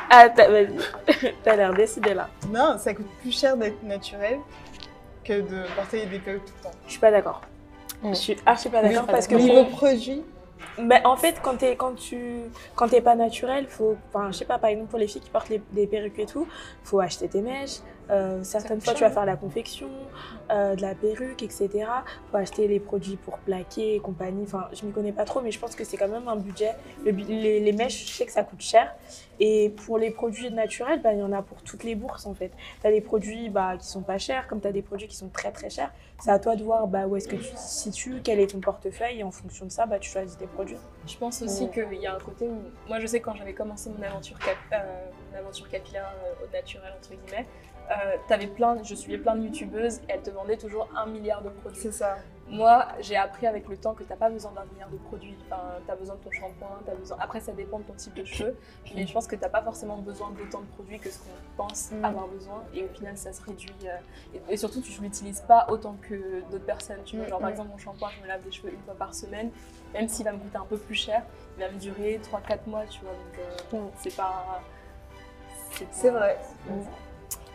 Ah, vas-y. T'as l'air décidée là. Non, ça coûte plus cher d'être naturel que de porter des perruques tout le temps. Je suis pas d'accord. Je suis archi pas d'accord parce que Niveau produit, mais en fait, quand t'es pas naturel, je sais pas, par exemple pour les filles qui portent des perruques et tout, faut acheter tes mèches. Certaines fois, tu vas faire la confection de la perruque, etc. Faut acheter les produits pour plaquer et compagnie. Enfin, je m'y connais pas trop, mais je pense que c'est quand même un budget. Les mèches, je sais que ça coûte cher. Et pour les produits naturels, il y en a pour toutes les bourses en fait. T'as des produits qui sont pas chers, comme t'as des produits qui sont très très chers. C'est à toi de voir où est-ce que tu te situes, quel est ton portefeuille, et en fonction de ça, tu choisis tes produits. Je pense aussi qu'il y a un côté où, moi je sais quand j'avais commencé mon aventure capillaire au naturel entre guillemets, je suivais plein de youtubeuses et elles te vendaient toujours 1 milliard de produits. c'est ça. Moi, j'ai appris avec le temps que t'as pas besoin d'un milliard de produits. Enfin, t'as besoin de ton shampoing, Après, ça dépend de ton type de cheveux, mais je pense que t'as pas forcément besoin d'autant de produits que ce qu'on pense avoir besoin. Et au final, ça se réduit. Et surtout, je l'utilise pas autant que d'autres personnes. Tu vois, genre par exemple, mon shampoing, je me lave les cheveux 1 fois par semaine. Même s'il va me coûter un peu plus cher, il va me durer 3-4 mois. Tu vois, donc c'est pas. C'est vrai.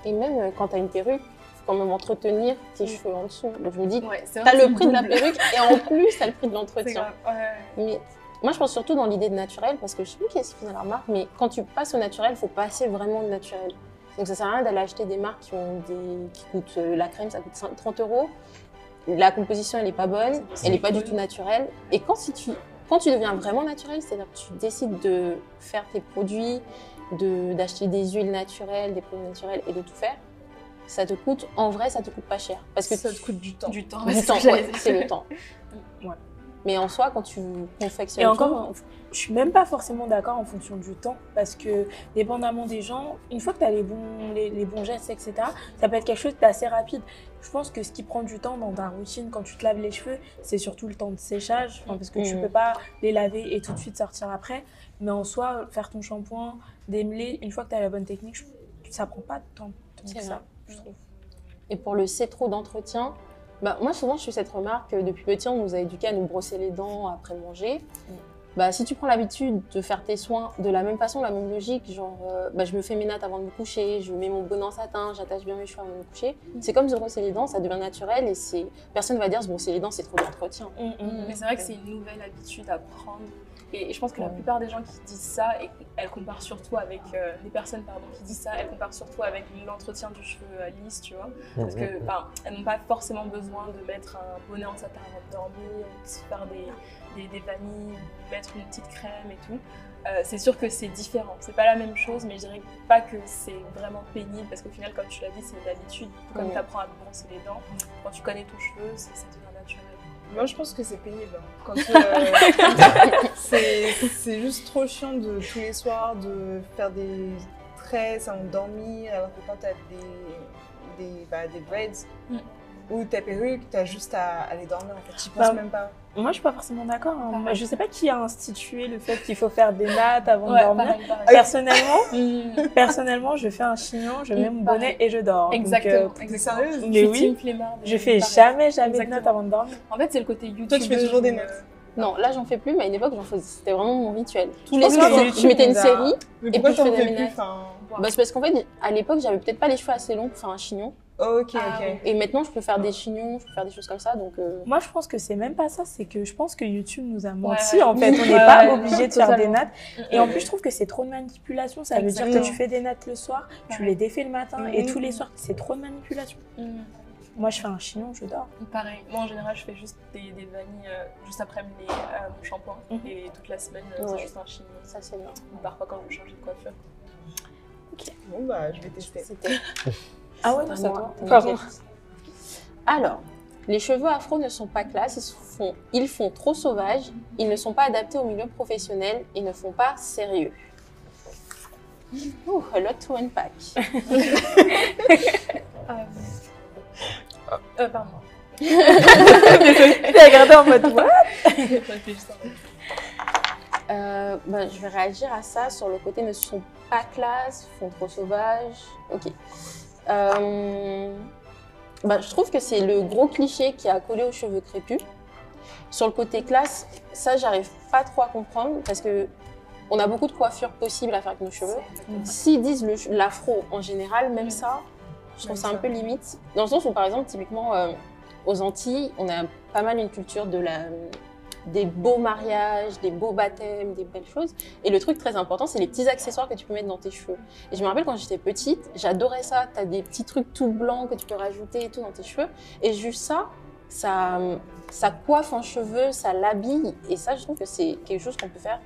Et même quand t'as une perruque, faut quand même entretenir tes cheveux en dessous. Donc je me dis, c'est t'as vrai, le prix de la perruque et en plus t'as le prix de C'est l'entretien. grave. Mais moi je pense surtout dans l'idée de naturel, parce que je sais plus qui est-ce qui fait la remarque, mais quand tu passes au naturel, il faut passer vraiment au naturel. Donc ça sert à rien d'aller acheter des marques qui coûtent, la crème ça coûte 30 €. La composition elle est pas bonne, elle est pas du tout naturelle. Et quand tu deviens vraiment naturel, c'est-à-dire que tu décides de faire tes produits, d'acheter des huiles naturelles, des produits naturels et de tout faire, ça te coûte pas cher. Parce que Ça te coûte du temps. Du temps, du temps, c'est le temps. Ouais. Mais en soi, quand tu confectionnes Et encore, je suis même pas forcément d'accord en fonction du temps, parce que dépendamment des gens, une fois que tu as les bons gestes, etc., ça peut être quelque chose d'assez rapide. Je pense que ce qui prend du temps dans ta routine quand tu te laves les cheveux, c'est surtout le temps de séchage, parce que tu peux pas les laver et tout de suite sortir après. Mais en soi, faire ton shampoing, démêler, une fois que tu as la bonne technique, ça prend pas de temps que ça, je trouve. Et pour le c'est trop d'entretien, moi souvent je fais cette remarque, depuis petit on nous a éduqués à nous brosser les dents après manger. Si tu prends l'habitude de faire tes soins de la même façon, la même logique, genre je me fais mes nattes avant de me coucher, je mets mon bonnet en satin, j'attache bien mes cheveux avant de me coucher, c'est comme se brosser les dents, ça devient naturel et personne va dire se brosser les dents c'est trop d'entretien. Mais c'est vrai que c'est une nouvelle habitude à prendre. Et je pense que la plupart des gens qui disent ça, et elles comparent surtout avec les personnes qui disent ça, elles comparent surtout avec l'entretien du cheveu lisse, tu vois. Parce que elles n'ont pas forcément besoin de mettre un bonnet en satin avant de dormir, ou de se faire des vanilles, mettre mettre une petite crème et tout. C'est sûr que c'est différent, c'est pas la même chose, mais je dirais pas que c'est vraiment pénible parce qu'au final, comme tu l'as dit, c'est une habitude. Comme tu apprends à te brosser les dents, quand tu connais ton cheveu, ça devient naturel. Moi, je pense que c'est pénible. Quand c'est juste trop chiant de tous les soirs de faire des tresses, à dormir, alors que quand t'as des braids ou ta perruque, t'as juste à aller dormir. En fait, j'y pense même pas. Moi, je suis pas forcément d'accord. Hein. Je sais pas qui a institué le fait qu'il faut faire des nattes avant de dormir. Pareil. Personnellement, je fais un chignon, je mets mon bonnet et je dors. Exactement. T'es sérieuse? Mais oui, je fais jamais de nattes avant de dormir. En fait, c'est le côté YouTube. Toi, tu fais toujours des nattes? Non, là, j'en fais plus, mais à une époque, j'en faisais. C'était vraiment mon rituel. Tous les soirs, je mettais une série. Mais et pourquoi puis je t'en faisais fais mes plus? Bah, c'est parce qu'en fait, à l'époque, j'avais peut-être pas les cheveux assez longs pour faire un chignon. Ok. Et maintenant, je peux faire des chignons, je peux faire des choses comme ça. Donc, moi, je pense que c'est même pas ça. C'est que je pense que YouTube nous a menti. En fait, on n'est pas obligé de faire des nattes. Et en plus, je trouve que c'est trop de manipulation. Ça veut dire que tu fais des nattes le soir, tu les défais le matin et tous les soirs, c'est trop de manipulation. Moi, je fais un chignon, je dors. Pareil. Moi, en général, je fais juste des vanilles juste après mon shampoing. Et toute la semaine, c'est juste un chignon. Ça, c'est bien. Ou parfois quand je change de coiffure. Ok. Bon, bah, je vais tester. Ah ouais, non, ça va. Pardon. Alors, les cheveux afro ne sont pas classe, ils font trop sauvage, ils ne sont pas adaptés au milieu professionnel et ne font pas sérieux. Ouh, a lot to unpack. Pardon. Tu as regardé en mode what? Je vais réagir à ça sur le côté ne sont pas classe, font trop sauvage. Ok. Je trouve que c'est le gros cliché qui a collé aux cheveux crépus. Sur le côté classe, ça j'arrive pas trop à comprendre parce que on a beaucoup de coiffures possibles à faire avec nos cheveux. S'ils disent l'afro en général, même ça, je trouve ça un peu limite. Dans le sens où par exemple, typiquement aux Antilles, on a pas mal une culture des beaux mariages, des beaux baptêmes, des belles choses. Et le truc très important, c'est les petits accessoires que tu peux mettre dans tes cheveux. Et je me rappelle quand j'étais petite, j'adorais ça. Tu as des petits trucs tout blancs que tu peux rajouter et tout dans tes cheveux. Et juste ça coiffe un cheveu, ça l'habille. Et ça, je trouve que c'est quelque chose qu'on peut faire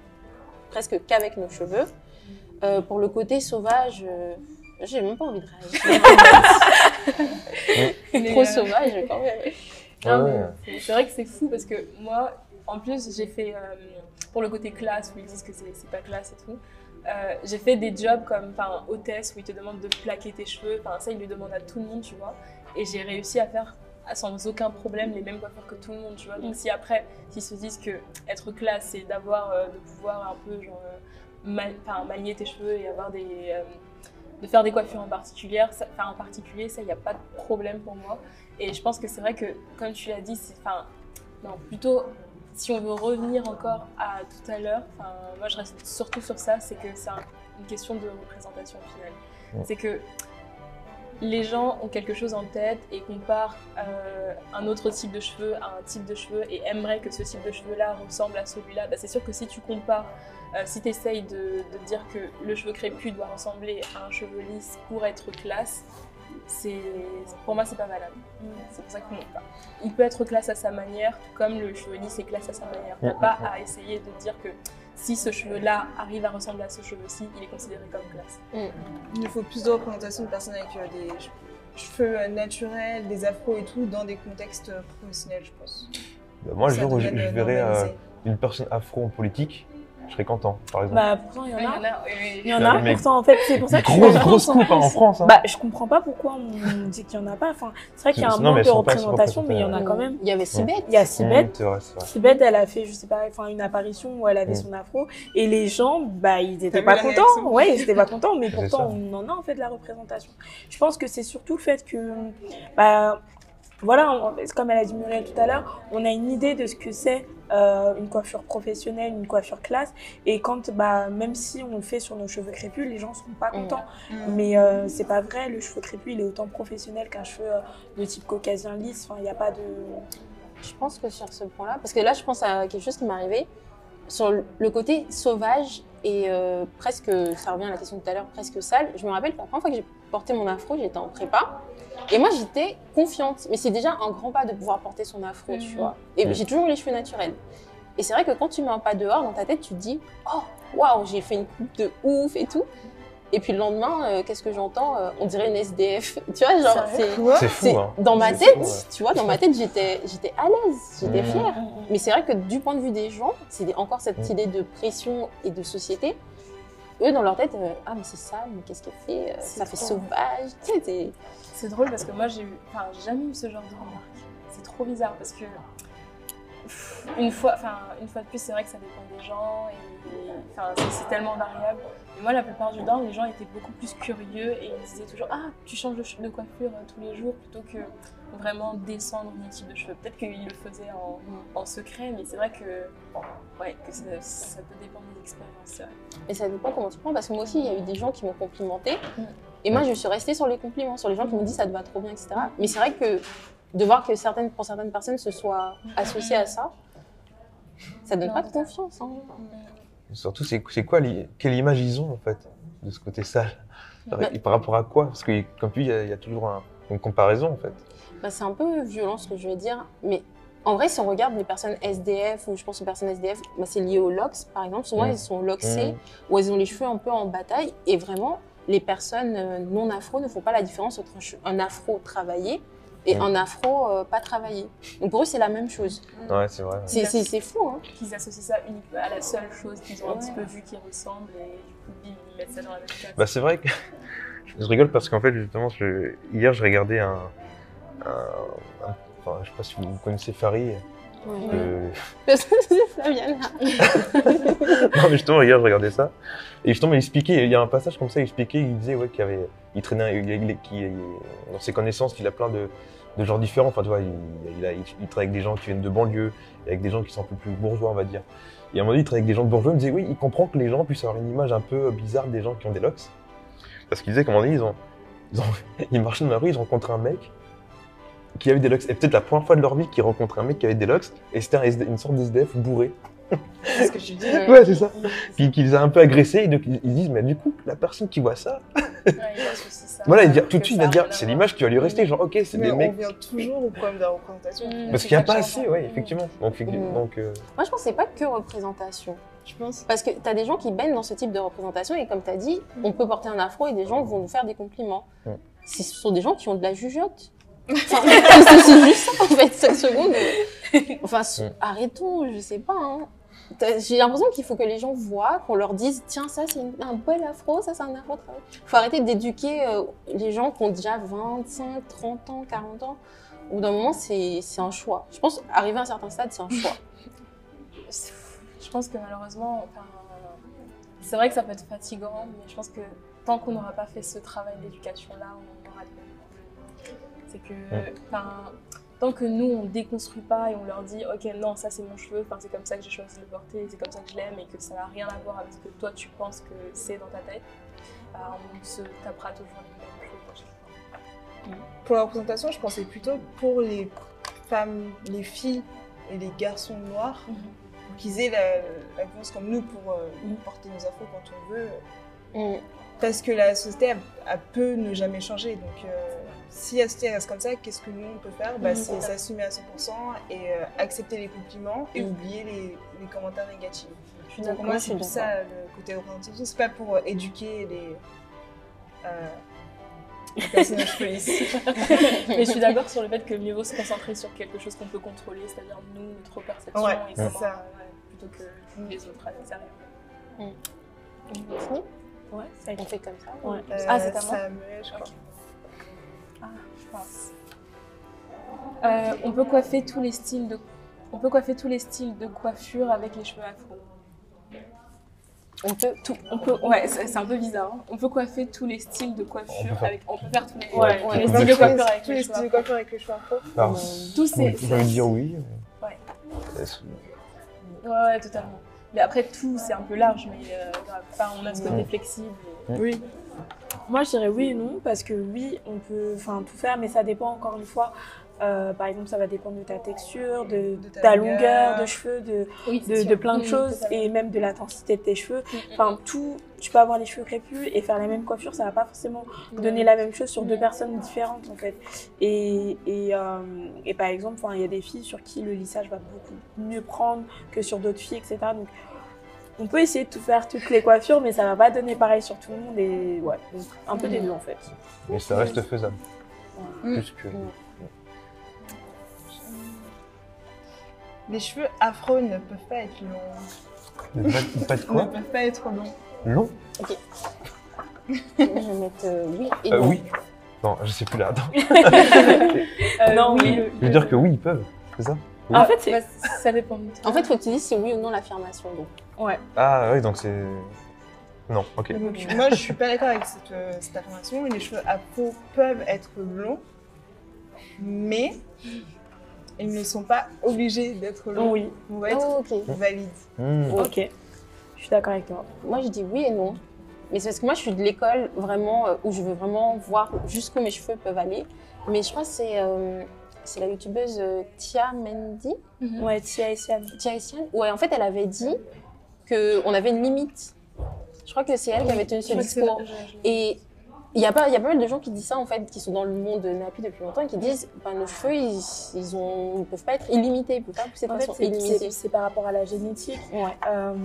presque qu'avec nos cheveux. Pour le côté sauvage, j'ai même pas envie de réagir. Trop sauvage quand même. C'est vrai que c'est fou parce que moi, en plus, j'ai fait, pour le côté classe, où ils disent que c'est pas classe et tout, j'ai fait des jobs comme hôtesse, où ils te demandent de plaquer tes cheveux, ça, ils le demandent à tout le monde, tu vois. Et j'ai réussi à faire sans aucun problème les mêmes coiffures que tout le monde, tu vois. Donc si après, s'ils se disent que être classe, c'est d'avoir, de pouvoir un peu, genre, manier tes cheveux et avoir de faire des coiffures en particulier, ça, il n'y a pas de problème pour moi. Et je pense que c'est vrai que, comme tu l'as dit, plutôt, si on veut revenir encore à tout à l'heure, moi je reste surtout sur ça, c'est que c'est une question de représentation finale. C'est que les gens ont quelque chose en tête et comparent un autre type de cheveux à un type de cheveux et aimeraient que ce type de cheveux-là ressemble à celui-là. C'est sûr que si tu compares, si tu essayes de dire que le cheveu crépus doit ressembler à un cheveu lisse pour être classe, pour moi, c'est pas valable. C'est pour ça qu'il peut être classe à sa manière, tout comme le cheveu lisse est classe à sa manière. T'as pas à essayer de dire que si ce cheveu-là arrive à ressembler à ce cheveu-ci, il est considéré comme classe. Il faut plus de représentation de personnes avec des cheveux naturels, des afros et tout, dans des contextes professionnels, je pense. Moi, le jour où je verrais une personne afro en politique, je serais content, par exemple. Pourtant, il y en a. Il y en a, pourtant, en fait, c'est pour ça que grosse coupe en France. Je comprends pas pourquoi on dit qu'il y en a pas. C'est vrai qu'il y a un manque de représentation, mais il y en a quand même. Il y avait Sibeth. Il y a Sibeth. Sibeth, elle a fait, je sais pas, une apparition où elle avait son afro. Et les gens, ils étaient pas contents. Ouais, ils étaient pas contents, mais pourtant, on en a en fait de la représentation. Je pense que c'est surtout le fait que, voilà, comme elle a dit Muriel tout à l'heure, on a une idée de ce que c'est une coiffure professionnelle, une coiffure classe. Et quand, même si on le fait sur nos cheveux crépus, les gens seront pas contents. Mais c'est pas vrai, le cheveu crépus, il est autant professionnel qu'un cheveu de type caucasien lisse. Il n'y a pas de... Je pense que sur ce point-là, parce que là, je pense à quelque chose qui m'est arrivé, sur le côté sauvage et presque, ça revient à la question de tout à l'heure, presque sale. Je me rappelle que la première fois que j'ai porté mon afro, j'étais en prépa. Et moi, j'étais confiante. Mais c'est déjà un grand pas de pouvoir porter son afro, tu vois. Et j'ai toujours eu les cheveux naturels. Et c'est vrai que quand tu mets un pas dehors, dans ta tête, tu te dis « Oh, waouh, j'ai fait une coupe de ouf et tout ». Et puis le lendemain, qu'est-ce que j'entends? On dirait une SDF. Tu vois, genre, C'est fou, hein. dans ma C'est tête, fou, ouais. tu vois, dans ma tête, j'étais à l'aise, j'étais fière. Mais c'est vrai que du point de vue des gens, c'est encore cette idée de pression et de société. Eux, dans leur tête, ah, mais c'est sale, mais qu'est-ce qu'elle fait? Ça fait sauvage. Tu sais, C'est drôle parce que moi, j'ai jamais eu ce genre de remarque. C'est trop bizarre parce que une fois de plus, c'est vrai que ça dépend des gens et c'est tellement variable. Et moi, la plupart du temps, les gens étaient beaucoup plus curieux et ils me disaient toujours « Ah, tu changes de coiffure tous les jours plutôt que vraiment descendre mon type de cheveux. » Peut-être qu'ils le faisaient en secret, mais c'est vrai que ça peut dépendre des expériences. C'est vrai. et ça dépend comment tu prends, parce que moi aussi, il y a eu des gens qui m'ont complimenté. Et moi, je suis restée sur les compliments, sur les gens qui m'ont dit ça te va trop bien, etc. Mais c'est vrai que de voir que pour certaines personnes se soient associées à ça, ça donne pas de confiance. Hein. Surtout, c'est quoi, quelle image ils ont en fait de ce côté sale? Par rapport à quoi? Parce que comme tu dis, il y a toujours une comparaison en fait. Bah, c'est un peu violent ce que je vais dire, mais en vrai, si on regarde les personnes SDF, ou je pense aux personnes SDF, bah, c'est lié au LOX par exemple. Souvent, elles sont loxées, ou elles ont les cheveux un peu en bataille, et vraiment, les personnes non afro ne font pas la différence entre un afro travaillé et un afro pas travaillé. Donc pour eux, c'est la même chose. Ouais, c'est vrai. C'est fou, hein. Qu'ils associent ça uniquement à la seule chose qu'ils ont un petit peu vu qui ressemble et du coup, ils mettent ça dans la même case. Bah, c'est vrai que je rigole parce qu'en fait, justement, hier, je regardais enfin, je sais pas si vous connaissez Farid. Flaviana. Non, mais justement, hier, je regardais ça. Et justement, il expliquait, il y a un passage comme ça, il expliquait, il disait il traînait, dans ses connaissances, qu'il a plein de genres différents. Enfin, tu vois, il travaille avec des gens qui viennent de banlieue, avec des gens qui sont un peu plus bourgeois, on va dire. Et à un moment donné, il travaille avec des gens de bourgeois, il me disait, oui, il comprend que les gens puissent avoir une image un peu bizarre des gens qui ont des locks. Parce qu'il disait qu'à un moment donné, ils marchaient dans la rue, ils rencontraient un mec qui avait des locks. Et peut-être la première fois de leur vie qu'ils rencontraient un mec qui avait des locks, et c'était une sorte d'SDF bourré. C'est ce que je dis. Ouais, c'est ça. Qui les a un peu agressés, et donc ils disent, mais du coup, la personne qui voit ça, Il associe ça. voilà, tout de suite, il va dire, c'est l'image qui va lui rester, genre, ok, c'est des mecs. On revient toujours au problème de la représentation. Parce qu'il n'y a pas assez, ouais, effectivement. Donc, Moi, je pense que c'est pas que représentation. Je pense. Parce que tu as des gens qui baignent dans ce type de représentation, et comme tu as dit, on peut porter un afro et des gens vont nous faire des compliments. Ce sont des gens qui ont de la jugeote. Enfin, c'est juste ça, en fait, 5 secondes. Enfin, arrêtons, je sais pas. Hein. J'ai l'impression qu'il faut que les gens voient, qu'on leur dise, tiens, ça c'est un bel afro, ça c'est un afro travail. Il faut arrêter d'éduquer les gens qui ont déjà 25, 30 ans, 40 ans. Au bout d'un moment, c'est un choix. Je pense arriver à un certain stade, c'est un choix. Je pense que malheureusement, c'est vrai que ça peut être fatigant, mais je pense que tant qu'on n'aura pas fait ce travail d'éducation-là, on aura de... C'est que, tant que nous, on ne déconstruit pas et on leur dit « Ok, non, ça c'est mon cheveu, c'est comme ça que j'ai choisi de le porter, c'est comme ça que je l'aime et que ça n'a rien à voir avec ce que toi tu penses que c'est dans ta tête on se tapera toujours les mêmes choses à chaque fois. » Pour la représentation, je pensais plutôt pour les femmes, les filles et les garçons noirs, pour qu'ils aient la confiance comme nous pour porter nos afros quand on veut. Parce que la société, elle peut ne jamais changer. Donc, si la société reste comme ça, qu'est-ce que nous, on peut faire? C'est s'assumer à 100% et accepter les compliments et oublier les commentaires négatifs. Donc, moi, c'est ça le côté représentation. C'est pas pour éduquer les personnes à cheveux lisses. Mais je suis d'accord sur le fait que mieux vaut se concentrer sur quelque chose qu'on peut contrôler, c'est-à-dire nous, notre perception, et comment, plutôt que nous, les autres à l'extérieur. Ouais, on fait comme ça. Ouais. C'est à moi, je crois. Je pense. On peut coiffer tous les styles de coiffure avec les cheveux afro. Ouais, c'est un peu bizarre. Hein. On peut coiffer tous les styles de coiffure on peut faire tous les styles de coiffure avec les cheveux afro. Tous ces. Je vais dire oui. Ouais, totalement. Mais après, tout, c'est un peu large, mais on a ce côté flexible. Oui. Moi, je dirais oui et non, parce que oui, on peut tout faire, mais ça dépend encore une fois Par exemple, ça va dépendre de ta texture, de ta ta longueur. longueur de cheveux, de Oui, c'est de sûr. plein de choses Totalement. et même de l'intensité de tes cheveux. Enfin, tout, tu peux avoir les cheveux crépus et faire la même coiffure, ça va pas forcément donner la même chose sur deux personnes différentes en fait. Et par exemple, il y a des filles sur qui le lissage va beaucoup mieux prendre que sur d'autres filles, etc. Donc, on peut essayer de tout faire toutes les coiffures, mais ça va pas donner pareil sur tout le monde et ouais, donc un peu des deux en fait. Mais ça reste faisable. Plus que... Les cheveux afro ne peuvent pas être longs. Pas de Ne quoi? peuvent pas être longs. Long? Je vais mettre oui et non. Oui. Non, je sais plus là. Attends. Non, oui, oui. Je veux dire que oui, ils peuvent. C'est ça? En fait, c'est Bah, ça dépend. En fait, il faut que tu dises si oui ou non l'affirmation. Donc. Ah oui, donc c'est... Non, ok. Donc, moi, je suis pas d'accord avec cette affirmation. Les cheveux afro peuvent être longs, mais ils ne sont pas obligés d'être longs. oui. On va être Oh, ok. valide. Ok, je suis d'accord avec toi. Moi, je dis oui et non. Mais c'est parce que moi, je suis de l'école vraiment où je veux vraiment voir jusqu'où mes cheveux peuvent aller. Mais je crois que c'est la youtubeuse Tia Mendy, Ouais, Tia et Sian. Tia Essiane. Ouais, en fait, elle avait dit qu'on avait une limite. Je crois que c'est elle qui avait tenu ce discours. Et il y a pas mal de gens qui disent ça, en fait, qui sont dans le monde de Nappy depuis longtemps et qui disent nos cheveux, ils ne peuvent pas être illimités, ils ne peuvent pas pousser de En fait, façon illimitée. c'est par rapport à la génétique. Ouais.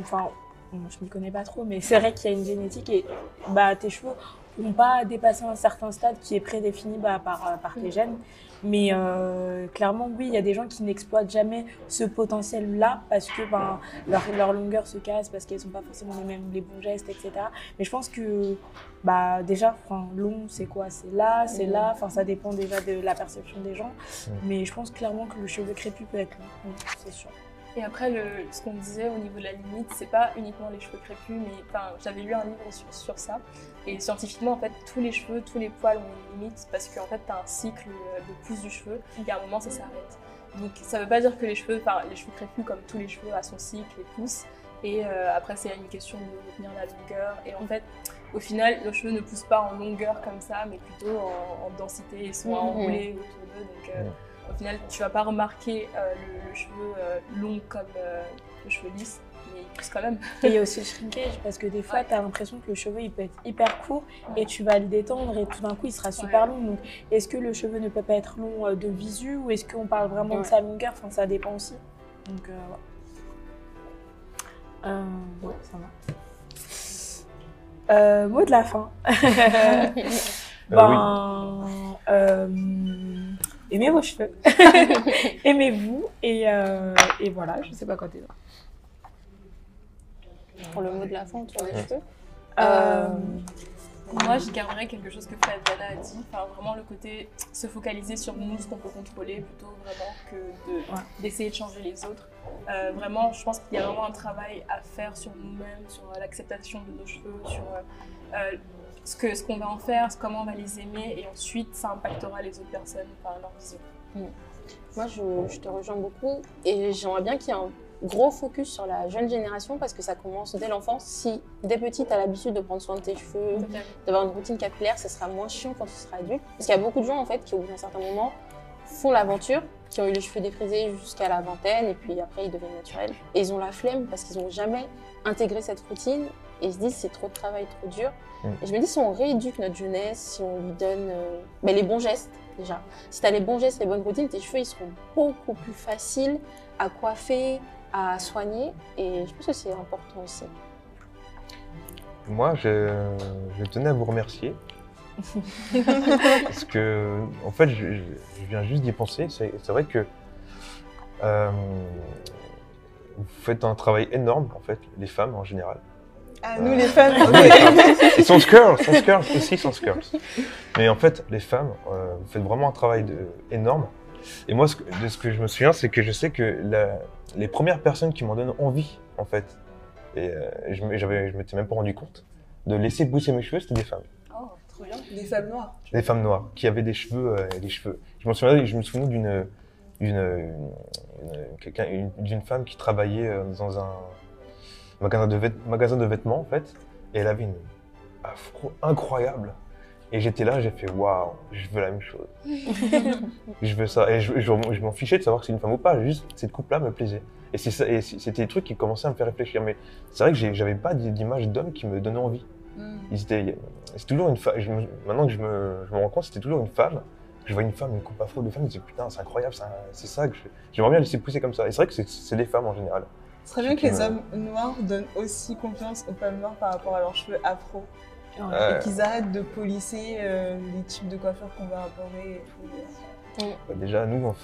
Enfin, je ne m'y connais pas trop, mais c'est vrai qu'il y a une génétique et tes cheveux n'ont pas dépassé un certain stade qui est prédéfini par tes gènes. Mais clairement, oui, il y a des gens qui n'exploitent jamais ce potentiel-là parce que leur longueur se casse, parce qu'elles n'ont pas forcément les bons gestes, etc. Mais je pense que déjà, long, c'est quoi? C'est là, c'est là. Enfin, ça dépend déjà de la perception des gens. Mais je pense clairement que le cheveu crépus peut être long, oui, c'est sûr. Et après, ce qu'on disait au niveau de la limite, c'est pas uniquement les cheveux crépus, mais j'avais lu un livre sur ça. Et scientifiquement, en fait, tous les cheveux, tous les poils ont une limite parce qu'en fait, tu as un cycle de pousse du cheveu et à un moment, ça s'arrête. Donc, ça veut pas dire que les cheveux crépus, comme tous les cheveux, à son cycle et poussent. Et après, c'est une question de retenir la longueur. Et en fait, au final, nos cheveux ne poussent pas en longueur comme ça, mais plutôt en densité. Ils sont enroulés autour d'eux. Donc, au final, tu vas pas remarquer le cheveu long comme le cheveu lisse, mais il pousse quand même. Et il y a aussi le shrinkage, parce que des fois, tu as l'impression que le cheveu il peut être hyper court et tu vas le détendre et tout d'un coup, il sera super long. Donc, est-ce que le cheveu ne peut pas être long de visu ou est-ce qu'on parle vraiment de sa longueur? Enfin, ça dépend aussi. Donc, ouais, ça va. Mot de la fin. Aimez vos cheveux, aimez-vous et voilà, je sais pas quand t'es là. Pour le mot de la fin, autour des cheveux. Moi, je garderais quelque chose que Flaviana a dit, vraiment le côté se focaliser sur nous, ce qu'on peut contrôler, plutôt vraiment que d'essayer de changer les autres. Vraiment, je pense qu'il y a vraiment un travail à faire sur nous-mêmes, sur l'acceptation de nos cheveux, sur ce qu'on va en faire, comment on va les aimer, et ensuite ça impactera les autres personnes par leur vision. Moi, je te rejoins beaucoup et j'aimerais bien qu'il y ait un gros focus sur la jeune génération parce que ça commence dès l'enfance. Si dès petit, tu as l'habitude de prendre soin de tes cheveux, d'avoir une routine capillaire, ça sera moins chiant quand tu seras adulte. Parce qu'il y a beaucoup de gens en fait qui, au bout d'un certain moment, font l'aventure, qui ont eu les cheveux défrisés jusqu'à la vingtaine et puis après ils deviennent naturels. Et ils ont la flemme parce qu'ils n'ont jamais intégré cette routine et ils se disent c'est trop de travail, trop dur. Et je me dis si on rééduque notre jeunesse, si on lui donne les bons gestes déjà. Si tu as les bons gestes, les bonnes routines, tes cheveux ils seront beaucoup plus faciles à coiffer, à soigner et je pense que c'est important aussi. Moi, je tenais à vous remercier. Parce que, en fait, je viens juste d'y penser. C'est vrai que vous faites un travail énorme, en fait, les femmes en général. Ah, nous les femmes. Et sans skirls aussi, sans skirls. Mais en fait, les femmes, vous faites vraiment un travail énorme. Et moi, de ce que je me souviens, c'est que je sais que les premières personnes qui m'en donnent envie, en fait, et je m'étais même pas rendu compte, de laisser pousser mes cheveux, c'était des femmes. Oh, trop bien. Des femmes noires. Des femmes noires, qui avaient des cheveux, Je me souviens d'une femme qui travaillait dans un magasin de vêtements, en fait, et elle avait une afro incroyable. Et j'étais là, j'ai fait waouh, je veux la même chose. Je veux ça. Et je m'en fichais de savoir que c'est une femme ou pas, juste cette coupe-là me plaisait. Et c'est ça, et c'était des trucs qui commençaient à me faire réfléchir. Mais c'est vrai que j'avais pas d'image d'homme qui me donnait envie. C'est toujours une femme. Maintenant que je me rends compte, c'était toujours une femme. Je vois une femme, une coupe afro de femme, je me dis putain, c'est incroyable, c'est ça que j'aimerais bien laisser pousser comme ça. Et c'est vrai que c'est des femmes en général. Ce serait bien que les hommes noirs donnent aussi confiance aux femmes noires par rapport à leurs cheveux afro. Et qu'ils arrêtent de polisser les types de coiffures qu'on va apporter et tout. Bah déjà, nous,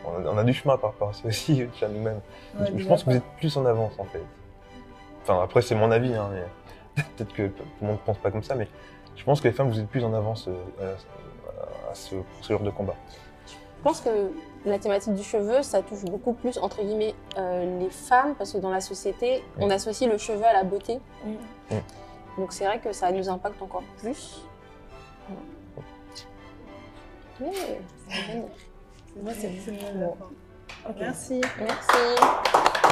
on a du chemin par rapport à ça aussi, déjà nous-mêmes. Ouais, je pense que vous êtes plus en avance, en fait. Enfin, après, c'est mon avis, hein, mais peut-être que tout le monde ne pense pas comme ça, mais je pense que les femmes, vous êtes plus en avance à ce genre de combat. Je pense que la thématique du cheveu, ça touche beaucoup plus, entre guillemets, les femmes, parce que dans la société, on associe le cheveu à la beauté. Donc c'est vrai que ça nous impacte encore plus. Mais ça va venir. C'est le mot de la fin. Merci. Merci.